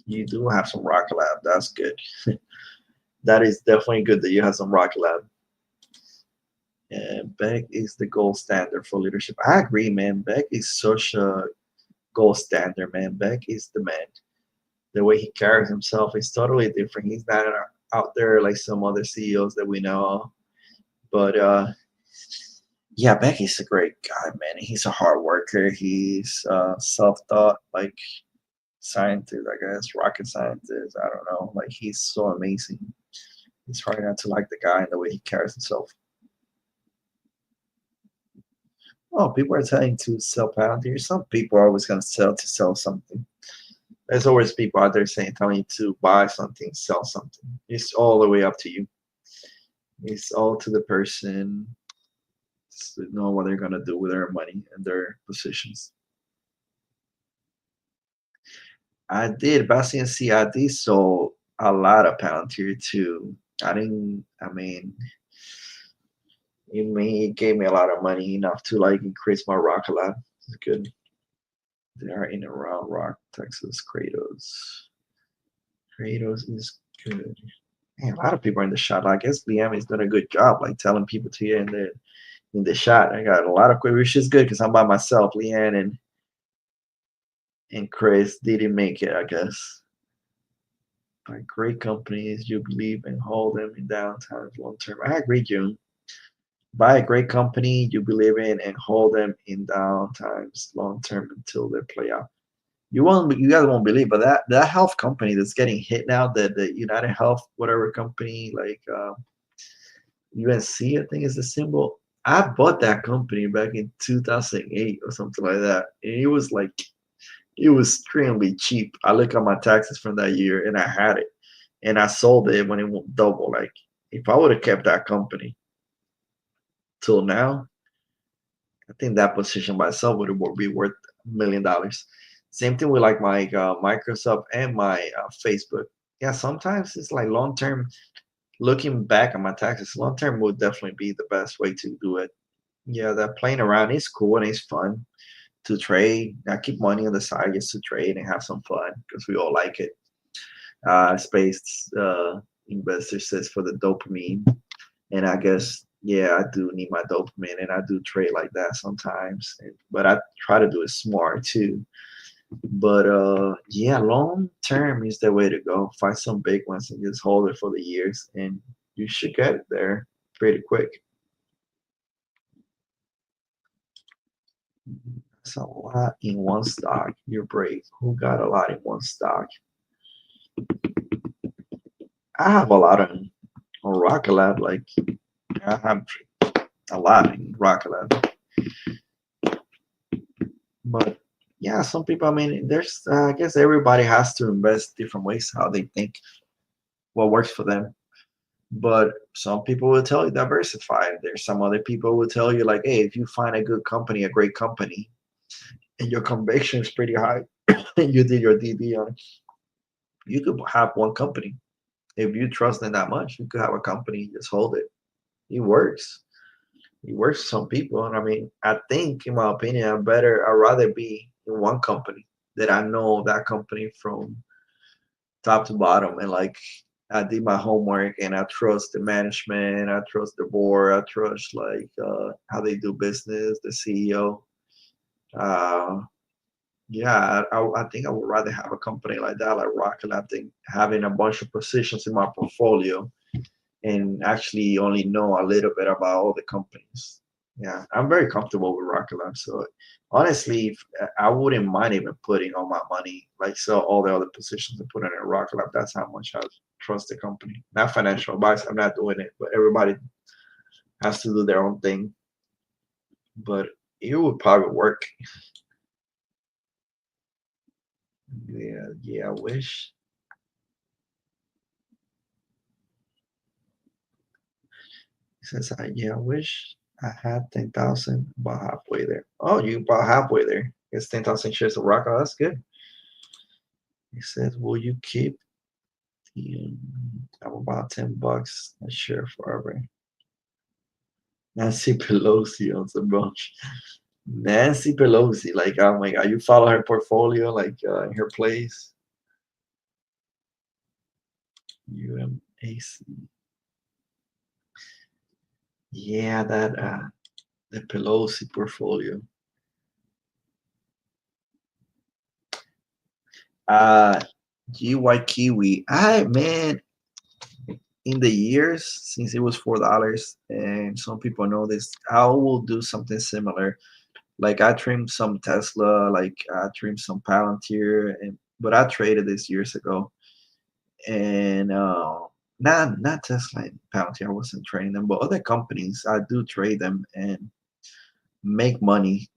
you do have some Rock Lab. That's good. That is definitely good that you have some Rock Lab. And Beck is the gold standard for leadership. I agree, man. Beck is such a gold standard, man. Beck is the man. The way he carries himself is totally different. He's not out there like some other CEOs that we know. But yeah, Becky's a great guy, man. He's a hard worker. He's self-taught, like scientist, I guess, rocket scientist. I don't know. Like he's so amazing. It's hard not to like the guy and the way he carries himself. Oh, people are telling to sell Palantir. Some people are always gonna sell to sell something. There's always people out there saying telling you to buy something, sell something. It's all the way up to you. It's all to the person to know what they're gonna do with their money and their positions. I did Bastian C. I did sold a lot of Palantir too. I didn't. I mean, it gave me a lot of money enough to like increase my rock a lot. It's good. They are in around Rock, Texas. Kratos is good. Man, a lot of people are in the shot. I guess Liam is doing a good job, like telling people to you in the shot. I got a lot of quick, which is good because I'm by myself. Leanne and Chris didn't make it, I guess. By great companies, you believe and hold them in downtimes long term. I agree, June. Buy a great company you believe in and hold them in downtimes long term until they play out. You guys won't believe, but that health company that's getting hit now, the United Health whatever company, like UNC, I think is the symbol. I bought that company back in 2008 or something like that, and it was extremely cheap. I look at my taxes from that year, and I had it, and I sold it when it went double. Like if I would have kept that company till now, I think that position by itself would be worth $1 million. Same thing with like my Microsoft and my Facebook. Yeah, sometimes it's like long term. Looking back at my taxes, long term would definitely be the best way to do it. Yeah, that playing around is cool and it's fun to trade. I keep money on the side just to trade and have some fun because we all like it. Space investor says for the dopamine, and I guess yeah, I do need my dopamine, and I do trade like that sometimes. But I try to do it smart too. But yeah, long term is the way to go. Find some big ones and just hold it for the years, and you should get it there pretty quick. That's a lot in one stock. You're brave. Who got a lot in one stock? I have a lot on Rocket Lab. Like I have a lot in Rocket Lab. But yeah, some people. I mean, there's. I guess everybody has to invest different ways how they think what works for them. But some people will tell you diversify. There's some other people who will tell you like, hey, if you find a good company, a great company, and your conviction is pretty high, and you did your DD on it, you could have one company. If you trust in that much, you could have a company, just hold it. It works. It works for some people. And I mean, I think, in my opinion, I'd rather be in one company that I know that company from top to bottom, and like I did my homework and I trust the management, I trust the board, I trust like how they do business, the CEO. Uh, yeah, I think I would rather have a company like that, like Rocket. I think having a bunch of positions in my portfolio and actually only know a little bit about all the companies. Yeah, I'm very comfortable with Rocket Lab. So honestly, I wouldn't mind even putting all my money, like sell all the other positions and put it in a Rocket Lab. That's how much I trust the company. Not financial advice. I'm not doing it, but everybody has to do their own thing. But it would probably work. Yeah, yeah. I wish. He says, yeah, I wish I had 10,000, about halfway there. Oh, you about halfway there. It's 10,000 shares of Rocket. That's good. He says, will you keep the, I'm about $10 a share forever. Nancy Pelosi owns a bunch. Nancy Pelosi, like, oh my God, you follow her portfolio, like in her place. UMAC. Yeah, that, the Pelosi portfolio. Uh, GY Kiwi. I, man, in the years since it was $4, and some people know this, I will do something similar. Like I trimmed some Tesla, like I trimmed some Palantir, and but I traded this years ago, and not Tesla and Palantir. I wasn't trading them, but other companies I do trade them and make money,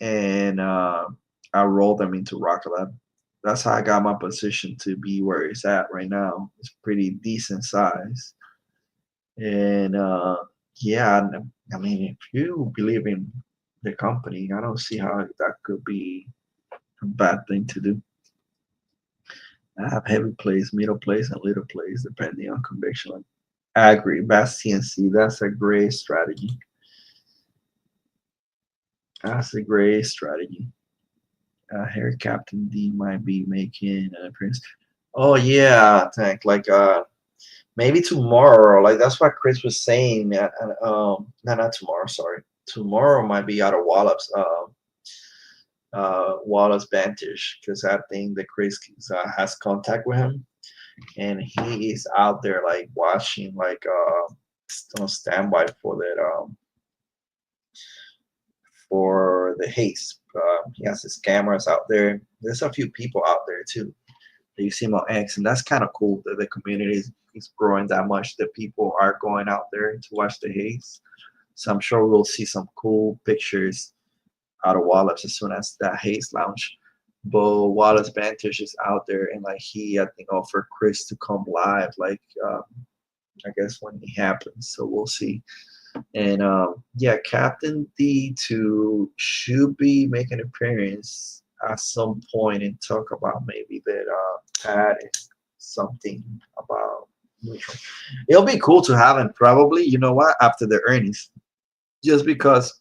and I roll them into Rocket Lab. That's how I got my position to be where it's at right now. It's pretty decent size. And yeah, I mean, if you believe in the company, I don't see how that could be a bad thing to do. I have heavy plays, middle plays, and little plays depending on conviction. I agree. Best CNC, that's a great strategy. That's a great strategy. Here Captain D might be making an appearance. Oh yeah, thank like maybe tomorrow. Like that's what Chris was saying. No, not tomorrow. Sorry, tomorrow might be out of Wallops. Wallace Bantish because I think that Chris has contact with him and he is out there like watching like on standby for the haste. He has his cameras out there. There's a few people out there too that you see him on X, and that's kind of cool that the community is growing that much. That people are going out there to watch the haste. So I'm sure we'll see some cool pictures out of Wallace as soon as that haze launch. But Wallace Bantish is out there, and like he, I think, offered Chris to come live, like I guess when it happens. So we'll see. And yeah, Captain D2 should be making an appearance at some point and talk about maybe that Pat is something about neutral. It'll be cool to have him probably. You know what? After the earnings, just because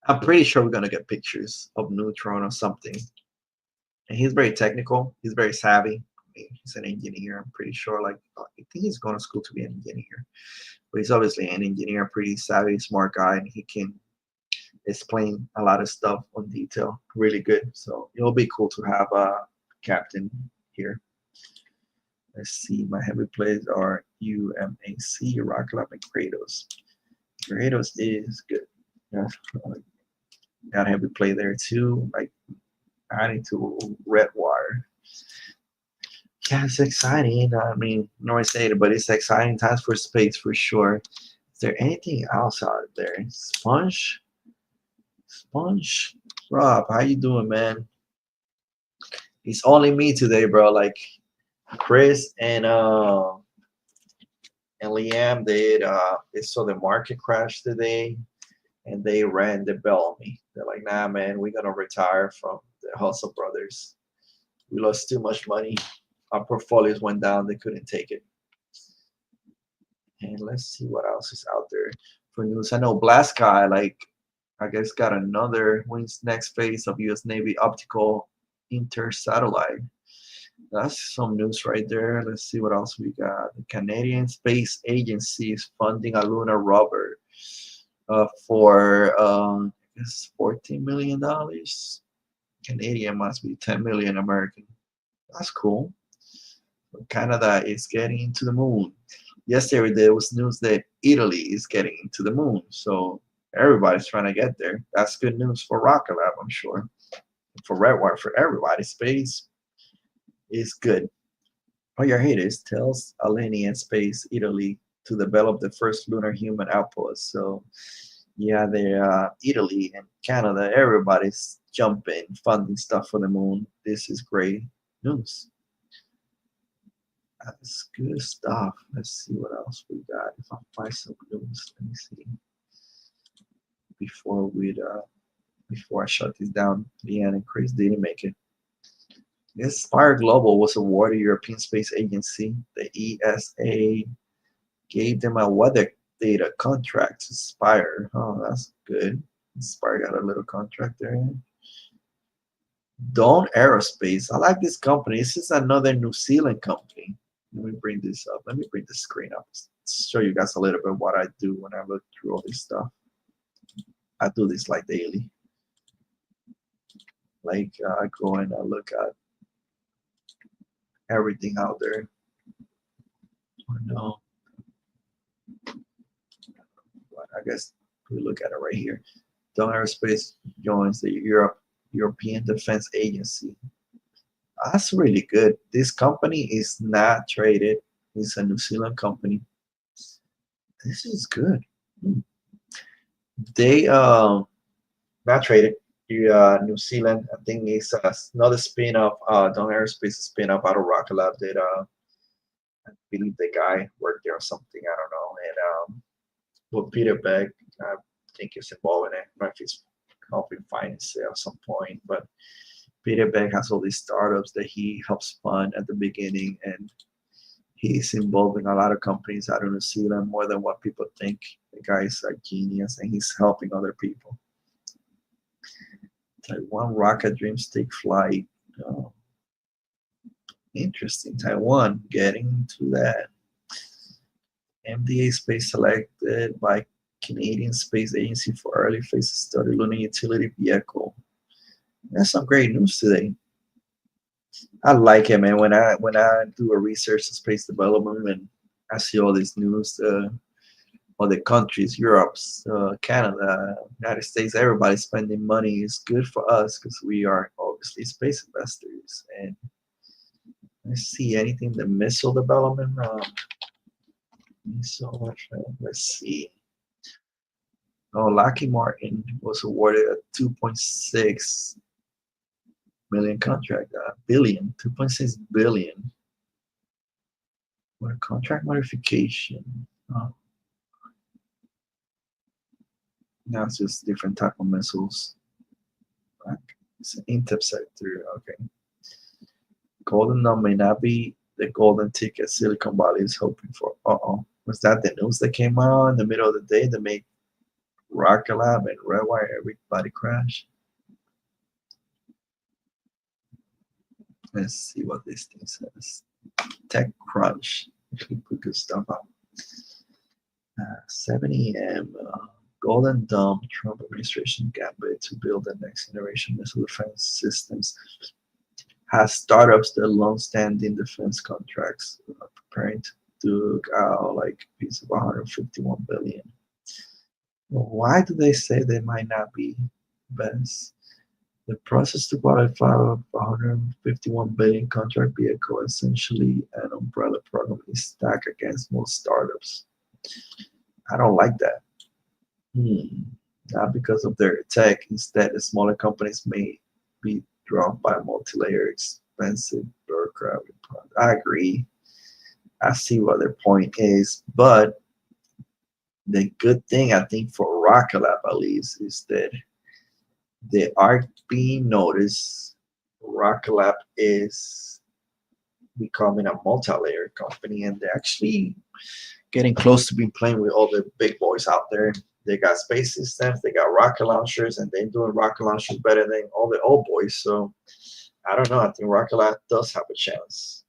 I'm pretty sure we're gonna get pictures of Neutron or something. And he's very technical. He's very savvy. I mean, he's an engineer. I'm pretty sure. Like I think he's going to school to be an engineer. But he's obviously an engineer, pretty savvy, smart guy, and he can explain a lot of stuff on detail. Really good. So it'll be cool to have a captain here. Let's see. My heavy plays are UMAC, Rock Lab, and Kratos. Kratos is good. Yeah, got heavy play there too. Like adding to Red Wire. Yeah, it's exciting. I mean, no I say it, but it's exciting times for space for sure. Is there anything else out there? Sponge, Rob, how you doing, man? It's only me today, bro. Like Chris and Liam, they saw the market crash today, and they rang the bell on me. They're like, "Nah, man, we're gonna retire from the Hustle Brothers. We lost too much money. Our portfolios went down. They couldn't take it." And let's see what else is out there for news. I know Blast Guy, like, I guess, got another wins next phase of U.S. Navy optical intersatellite. That's some news right there. Let's see what else we got. The Canadian Space Agency is funding a lunar rover for I guess $14 million. Canadian must be 10 million American. That's cool. Canada is getting to the moon. Yesterday there was news that Italy is getting into the moon, so everybody's trying to get there. That's good news for Rocket Lab, I'm sure. For Redwire, for everybody, space is good. Oh, your haters tells Alenia Space Italy to develop the first lunar human outpost. So yeah, they Italy and Canada, everybody's jumping, funding stuff for the moon. This is great news. That's good stuff. Let's see what else we got. If I find some news, let me see. Before we before I shut this down, Leanne and Chris didn't make it. Yes, Spire Global was awarded European Space Agency. The ESA gave them a weather data contract to Spire. Oh, that's good. Spire got a little contract there. Dawn Aerospace. I like this company. This is another New Zealand company. Let me bring this up. Let me bring the screen up. Show you guys a little bit what I do when I look through all this stuff. I do this like daily. Like I go and I look at everything out there. Oh, no, I guess we look at it right here. Dawn Aerospace joins the European Defense Agency. That's really good. This company is not traded. It's a New Zealand company. This is good. Hmm. They not traded. New Zealand, I think it's another spin-off. Dawn Aerospace spin-off out of Rocket Lab that I believe the guy worked there or something. I don't know. And with Peter Beck, I think he's involved in it. I don't know if he's helping finance it at some point, but Peter Beck has all these startups that he helps fund at the beginning, and he's involved in a lot of companies out of New Zealand more than what people think. The guy's a genius, and he's helping other people. Taiwan rocket dreamstick flight. Oh, interesting. Taiwan getting to that. MDA space selected by Canadian Space Agency for early phase study lunar utility vehicle. That's some great news today. I like it, man. When I do a research in space development and I see all this news, other countries, Europe, Canada, United States, everybody spending money is good for us because we are obviously space investors. And I see anything the missile development. Missile, let's see. Oh, Lockheed Martin was awarded a 2.6 million contract, billion, 2.6 billion. What a contract modification. Oh, now it's just different type of missiles. Like, it's an interceptor. Okay. Golden Dawn may not be the golden ticket Silicon Valley is hoping for. Uh-oh. Was that the news that came out in the middle of the day that made Rocket Lab and Redwire everybody crash? Let's see what this thing says. TechCrunch. Actually put good stuff up. 7 a.m. Golden Dome, Trump administration gambit to build the next generation missile defense systems has startups that long-standing defense contracts preparing to duke out like a piece of 151 billion. Well, why do they say they might not be best? The process to qualify a 151 billion contract vehicle, essentially an umbrella program, is stacked against most startups. I don't like that. Not because of their tech. Instead, the smaller companies may be drawn by multi-layer, expensive bureaucratic. I agree. I see what their point is, but the good thing I think for Rocket Lab at least is that they are being noticed. Rocket Lab is becoming a multi-layer company, and they're actually getting close to being playing with all the big boys out there. They got space systems, they got rocket launchers, and they're doing rocket launchers better than all the old boys. So I don't know. I think Rocket Lab does have a chance.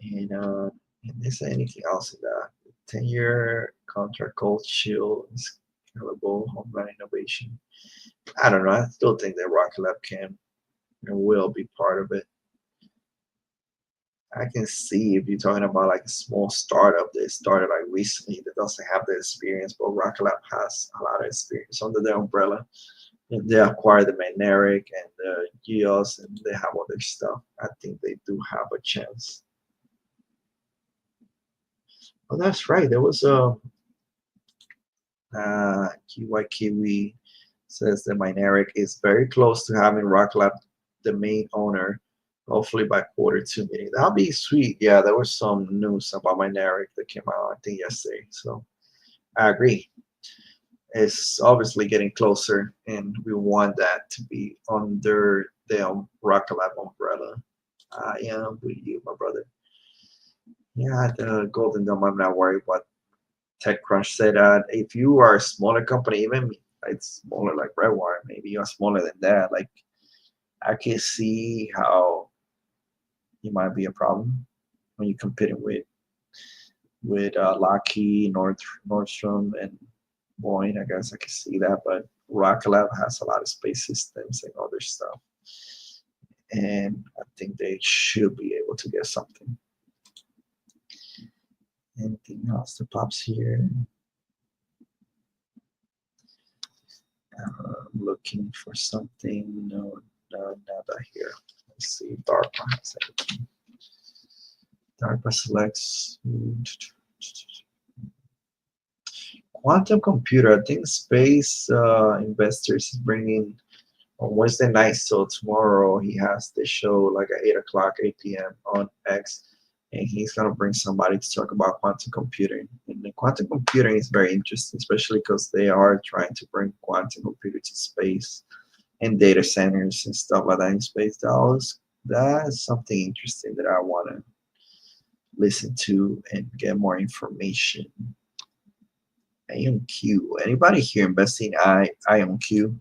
And is there anything else in that? 10-year contract called Shield Scalable Homeland Innovation. I don't know. I still think that Rocket Lab can and will be part of it. I can see if you're talking about like a small startup that started like recently that doesn't have the experience, but Rocket Lab has a lot of experience under their umbrella. And they acquired the Magnetic and the Geos, and they have other stuff. I think they do have a chance. Oh, that's right. There was a QY Kiwi says the Magnetic is very close to having Rocket Lab the main owner. Hopefully by quarter 2 meeting. That'll be sweet. Yeah, there was some news about my narrative that came out, I think, yesterday. So I agree. It's obviously getting closer, and we want that to be under the Rocket Lab umbrella. I am with you, my brother. Yeah, the Golden Dome, I'm not worried. But TechCrunch said that if you are a smaller company, even like smaller like Redwire, maybe you're smaller than that, like I can see how it might be a problem when you're competing with Lockheed, Nordstrom, and Boeing. I guess I can see that, but Rocket Lab has a lot of space systems and other stuff, and I think they should be able to get something. Anything else that pops here? I'm looking for something. No, no, nada here. Let's see. DARPA has anything. DARPA selects quantum computer. I think space investors is bringing on Wednesday night. So tomorrow he has the show like at 8 o'clock, 8 p.m. on X, and he's gonna bring somebody to talk about quantum computing. And the quantum computing is very interesting, especially because they are trying to bring quantum computing to space and data centers and stuff like that in space. That's something interesting that I want to listen to and get more information. IMQ. Anybody here investing IMQ?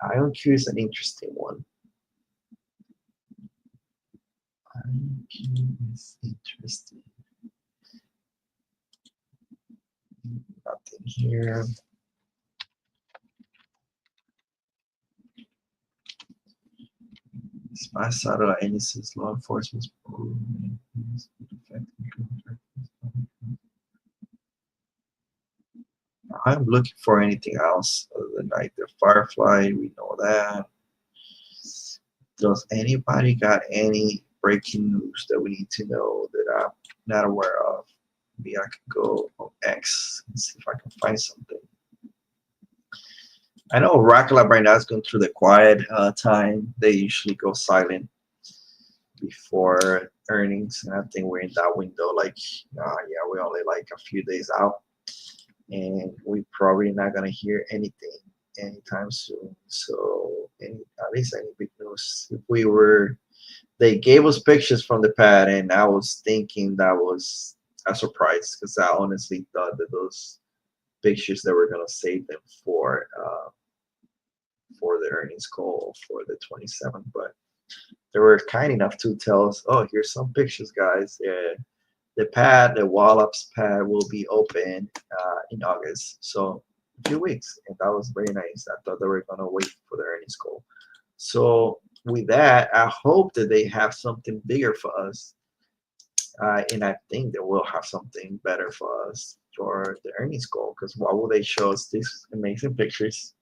IonQ is an interesting one. IonQ is interesting. Nothing here. Spy satellite agencies, law enforcement. I'm looking for anything else other than like the Firefly. We know that. Does anybody got any breaking news that we need to know that I'm not aware of? Maybe I could go on X and see if I can find something. I know Rocket Lab right now is going through the quiet time. They usually go silent before earnings, and I think we're in that window. Like, yeah, we're only like a few days out, and we probably not gonna hear anything anytime soon. So, at least any big news. If we were, they gave us pictures from the pad, and I was thinking that was a surprise because I honestly thought that those pictures that were gonna save them for the earnings call for the 27th, but they were kind enough to tell us, oh, here's some pictures, guys. The pad, the Wallops pad, will be open in August, so a few weeks, and that was very nice. I thought they were gonna wait for the earnings call. So with that, I hope that they have something bigger for us, and I think they will have something better for us for the earnings call. Because why would they show us these amazing pictures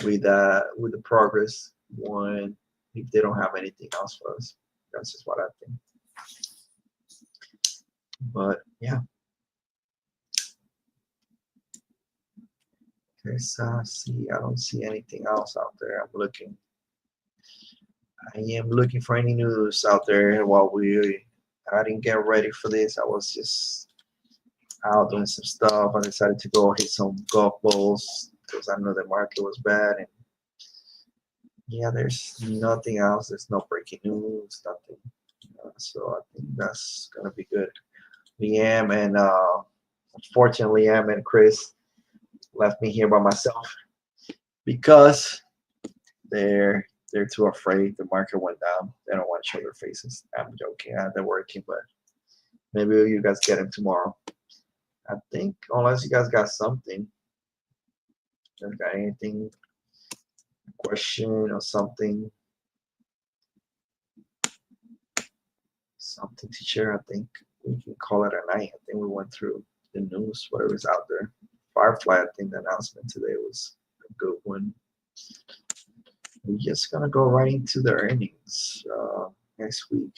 with the progress when if they don't have anything else for us? That's just what I think. But yeah, there's see, I don't see anything else out there. I'm looking. I am looking for any news out there while I didn't get ready for this. I was just out doing some stuff. I decided to go hit some golf balls because I know the market was bad. And yeah, there's nothing else. There's no breaking news, nothing. So I think that's gonna be good. Liam and unfortunately, Liam and Chris left me here by myself because they're too afraid. The market went down. They don't want to show their faces. I'm joking. They're working, but maybe you guys get them tomorrow. I think unless you guys got something, you guys got anything, question or something to share. I think we can call it a night. I think we went through the news, whatever's out there. Firefly, I think the announcement today was a good one. We're just gonna go right into the earnings next week.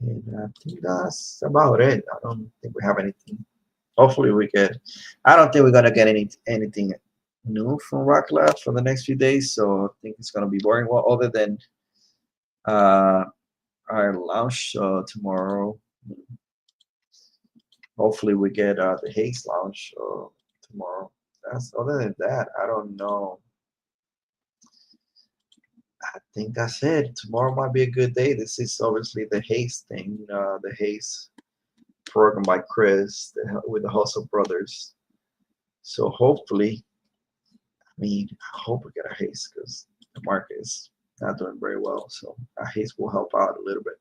And I think that's about it. I don't think we have anything. Hopefully we get. I don't think we're gonna get anything new from Rock Lab for the next few days. So I think it's gonna be boring. Well, other than uh, our launch tomorrow. Hopefully we get the Haze launch tomorrow. That's other than that, I don't know. I think that's it. Tomorrow might be a good day. This is obviously the Haze thing, the Haze program by Chris with the Hustle Brothers. So hopefully, I mean, I hope we get a Haze because the market is not doing very well. So a Haze will help out a little bit.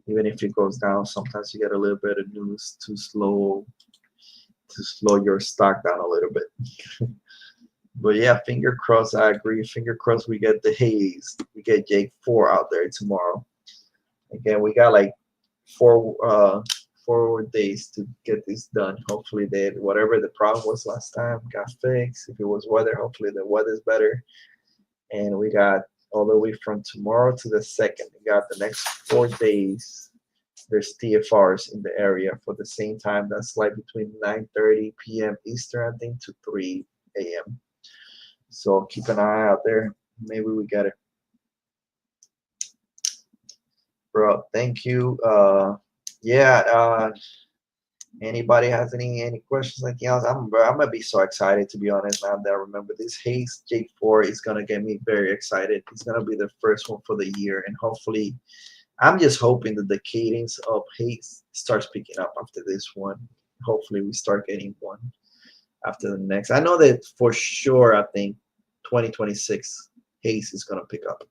Even if it goes down, sometimes you get a little bit of news to slow your stock down a little bit. But yeah, finger crossed. I agree. Finger crossed. We get the Haze. We get Jake 4 out there tomorrow. Again, we got like four 4 days to get this done. Hopefully, whatever the problem was last time got fixed. If it was weather, hopefully the weather's better. And we got all the way from tomorrow to the second. We got the next 4 days. There's TFRs in the area for the same time. That's like between 9:30 p.m. Eastern, I think, to 3 a.m. So keep an eye out there. Maybe we get it. Bro, thank you. Yeah, anybody has any questions, anything else? I'm gonna be so excited, to be honest, now that I remember this. Haze J4 is gonna get me very excited. It's gonna be the first one for the year, and hopefully I'm just hoping that the cadence of Haze starts picking up after this one. Hopefully we start getting one after the next. I know that for sure. I think 2026 haze is gonna pick up.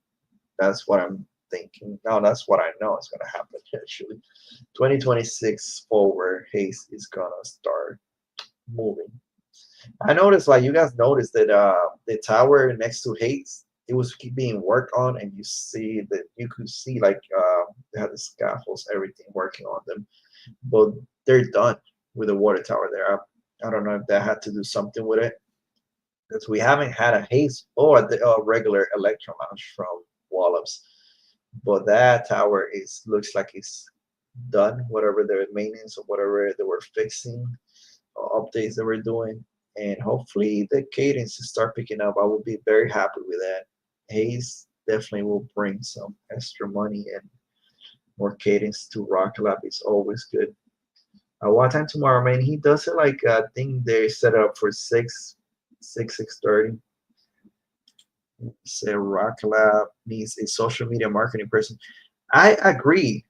That's what I'm thinking. No, that's what I know is gonna happen. Actually, 2026 forward, haze is gonna start moving. I noticed, like you guys noticed that the tower next to Hayes, it was keep being worked on, and you see that you could see like they had the scaffolds, everything working on them, but they're done with the water tower there. I don't know if that had to do something with it because we haven't had a Hayes or the regular Electron launch from Wallops, but that tower is looks like it's done, whatever their maintenance or whatever they were fixing updates that we're doing, and hopefully the cadence to start picking up. I will be very happy with that. Hayes definitely will bring some extra money and more cadence to Rock Lab. It's always good. What time tomorrow, man? He does it like I think they set up for 6:30. Say Rock Lab needs a social media marketing person. I agree.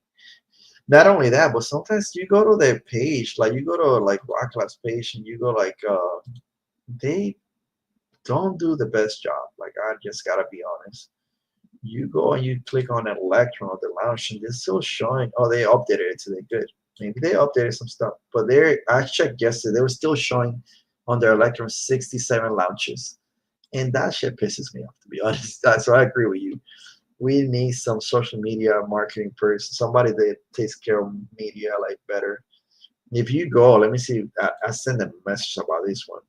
Not only that, but sometimes you go to their page, like you go to like Rock Lab's page, and you go like they don't do the best job. Like I just gotta be honest. You go and you click on an Electron or the launch, and they're still showing. Oh, they updated it today. Good. Maybe they updated some stuff, but they I checked yesterday. They were still showing on their Electron 67 launches, and that shit pisses me off to be honest. So I agree with you. We need some social media marketing person, somebody that takes care of media like better. If you go, let me see. I send a message about this one.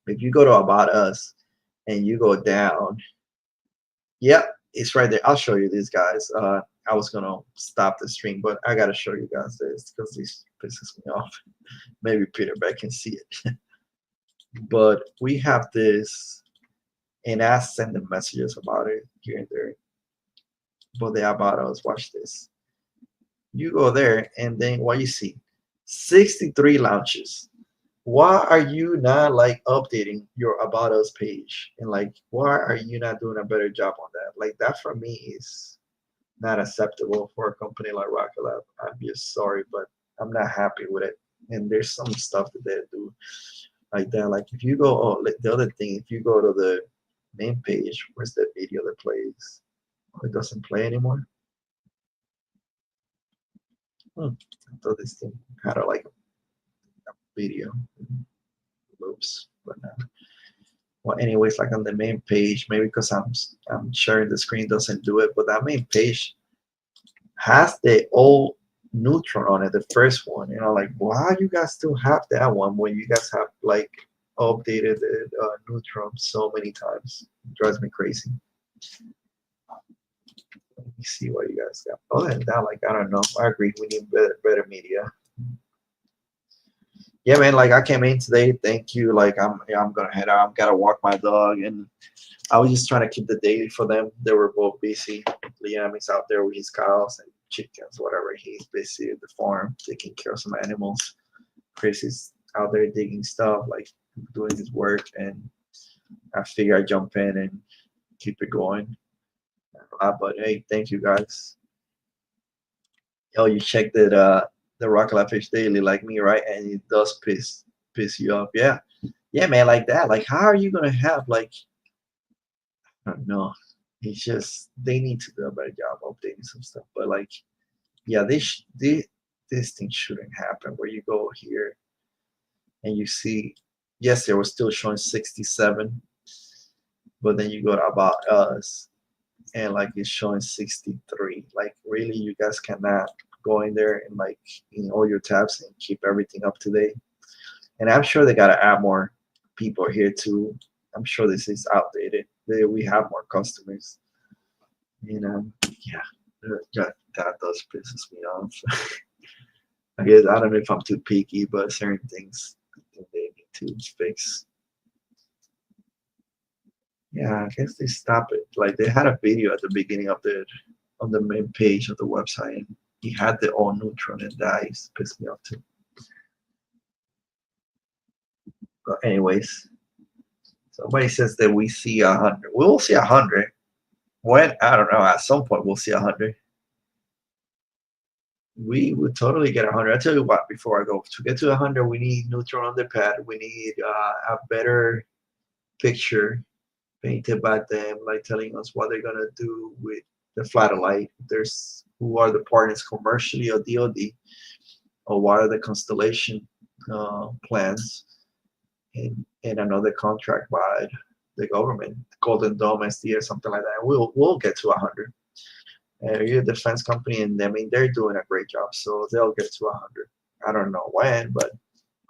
If you go to About Us and you go down, yep, it's right there. I'll show you these guys. I was gonna stop the stream, but I gotta show you guys this because this pisses me off. Maybe Peter Beck can see it. But we have this, and I send them messages about it here and there. But the About Us, watch this. You go there, and then what you see? 63 launches. Why are you not like updating your About Us page? And like, why are you not doing a better job on that? Like, that for me is not acceptable for a company like Rocket Lab. I'm just sorry, but I'm not happy with it. And there's some stuff that they do like that. Like, if you go, oh, like the other thing, if you go to the main page, where's that video that plays? Oh, it doesn't play anymore. I thought this thing had a like a video loops, but no. Well, anyways, like on the main page, maybe because I'm sharing the screen doesn't do it, but that main page has the old neutron on it, the first one. You know, like why you guys still have that one when you guys have like updated the neutron so many times? It drives me crazy. Let me see what you guys got. Other than that, like I don't know. I agree. We need better media. Yeah, man. Like I came in today. Thank you. Like I'm gonna head out. I'm gotta walk my dog, and I was just trying to keep the daily for them. They were both busy. Liam is out there with his cows and chickens, whatever. He's busy at the farm taking care of some animals. Chris is out there digging stuff, like doing his work, and I figure I jump in and keep it going. But hey, thank you guys. Oh, you checked that the Rocket Lab Fish Daily like me, right? And it does piss you off. Yeah. Yeah, man, like that. Like how are you gonna have like I don't know. It's just they need to do a better job updating some stuff. But like yeah, this thing shouldn't happen where you go here and you see yes, they were still showing 67, but then you go to About Us and like it's showing 63. Like really you guys cannot go in there and like in all your tabs and keep everything up to date. And I'm sure they gotta add more people here too. I'm sure this is outdated. We have more customers. You know, yeah, that does pisses me off. I guess I don't know if I'm too picky, but certain things I think they need to fix. Yeah, I guess they stop it. Like they had a video at the beginning of the on the main page of the website, and he had the all neutron, and that used to piss me off too. But anyways, somebody says that we see 100. We will see 100. When I don't know. At some point, we'll see 100. We would totally get 100. I tell you what, before I go, to get to 100, we need neutral on the pad. We need a better picture painted by them, like telling us what they're gonna do with the satellite. There's who are the partners commercially or DoD, or what are the constellation plans, and another contract by the government, Golden Dome, SD, or something like that. We'll get to 100. You're a defense company, and I mean they're doing a great job, so they'll get to 100. I don't know when, but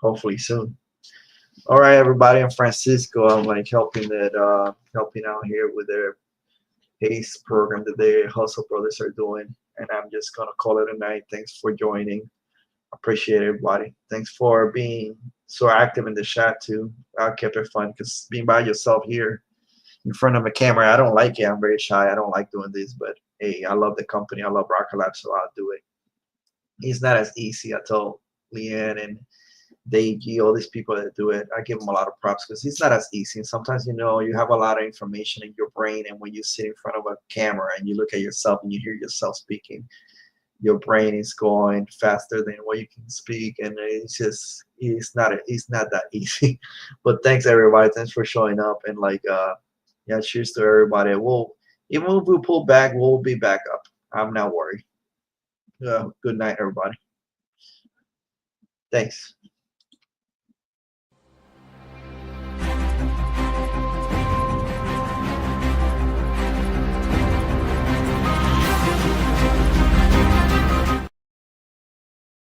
hopefully soon. All right, everybody. I'm Francisco. I'm like helping out here with their PACE program that the Hustle Brothers are doing, and I'm just gonna call it a night. Thanks for joining. Appreciate everybody. Thanks for being so active in the chat too. I kept it fun because being by yourself here in front of a camera, I don't like it. I'm very shy. I don't like doing this, but hey, I love the company. I love Rocket Lab, so I'll do it. It's not as easy. I told Leanne and Deji, all these people that do it, I give them a lot of props because it's not as easy. And sometimes, you have a lot of information in your brain, and when you sit in front of a camera and you look at yourself and you hear yourself speaking, your brain is going faster than what you can speak, and it's not that easy. But thanks everybody. Thanks for showing up, and yeah, cheers to everybody. We'll even if we pull back, we'll be back up. I'm not worried. Good night, everybody. Thanks.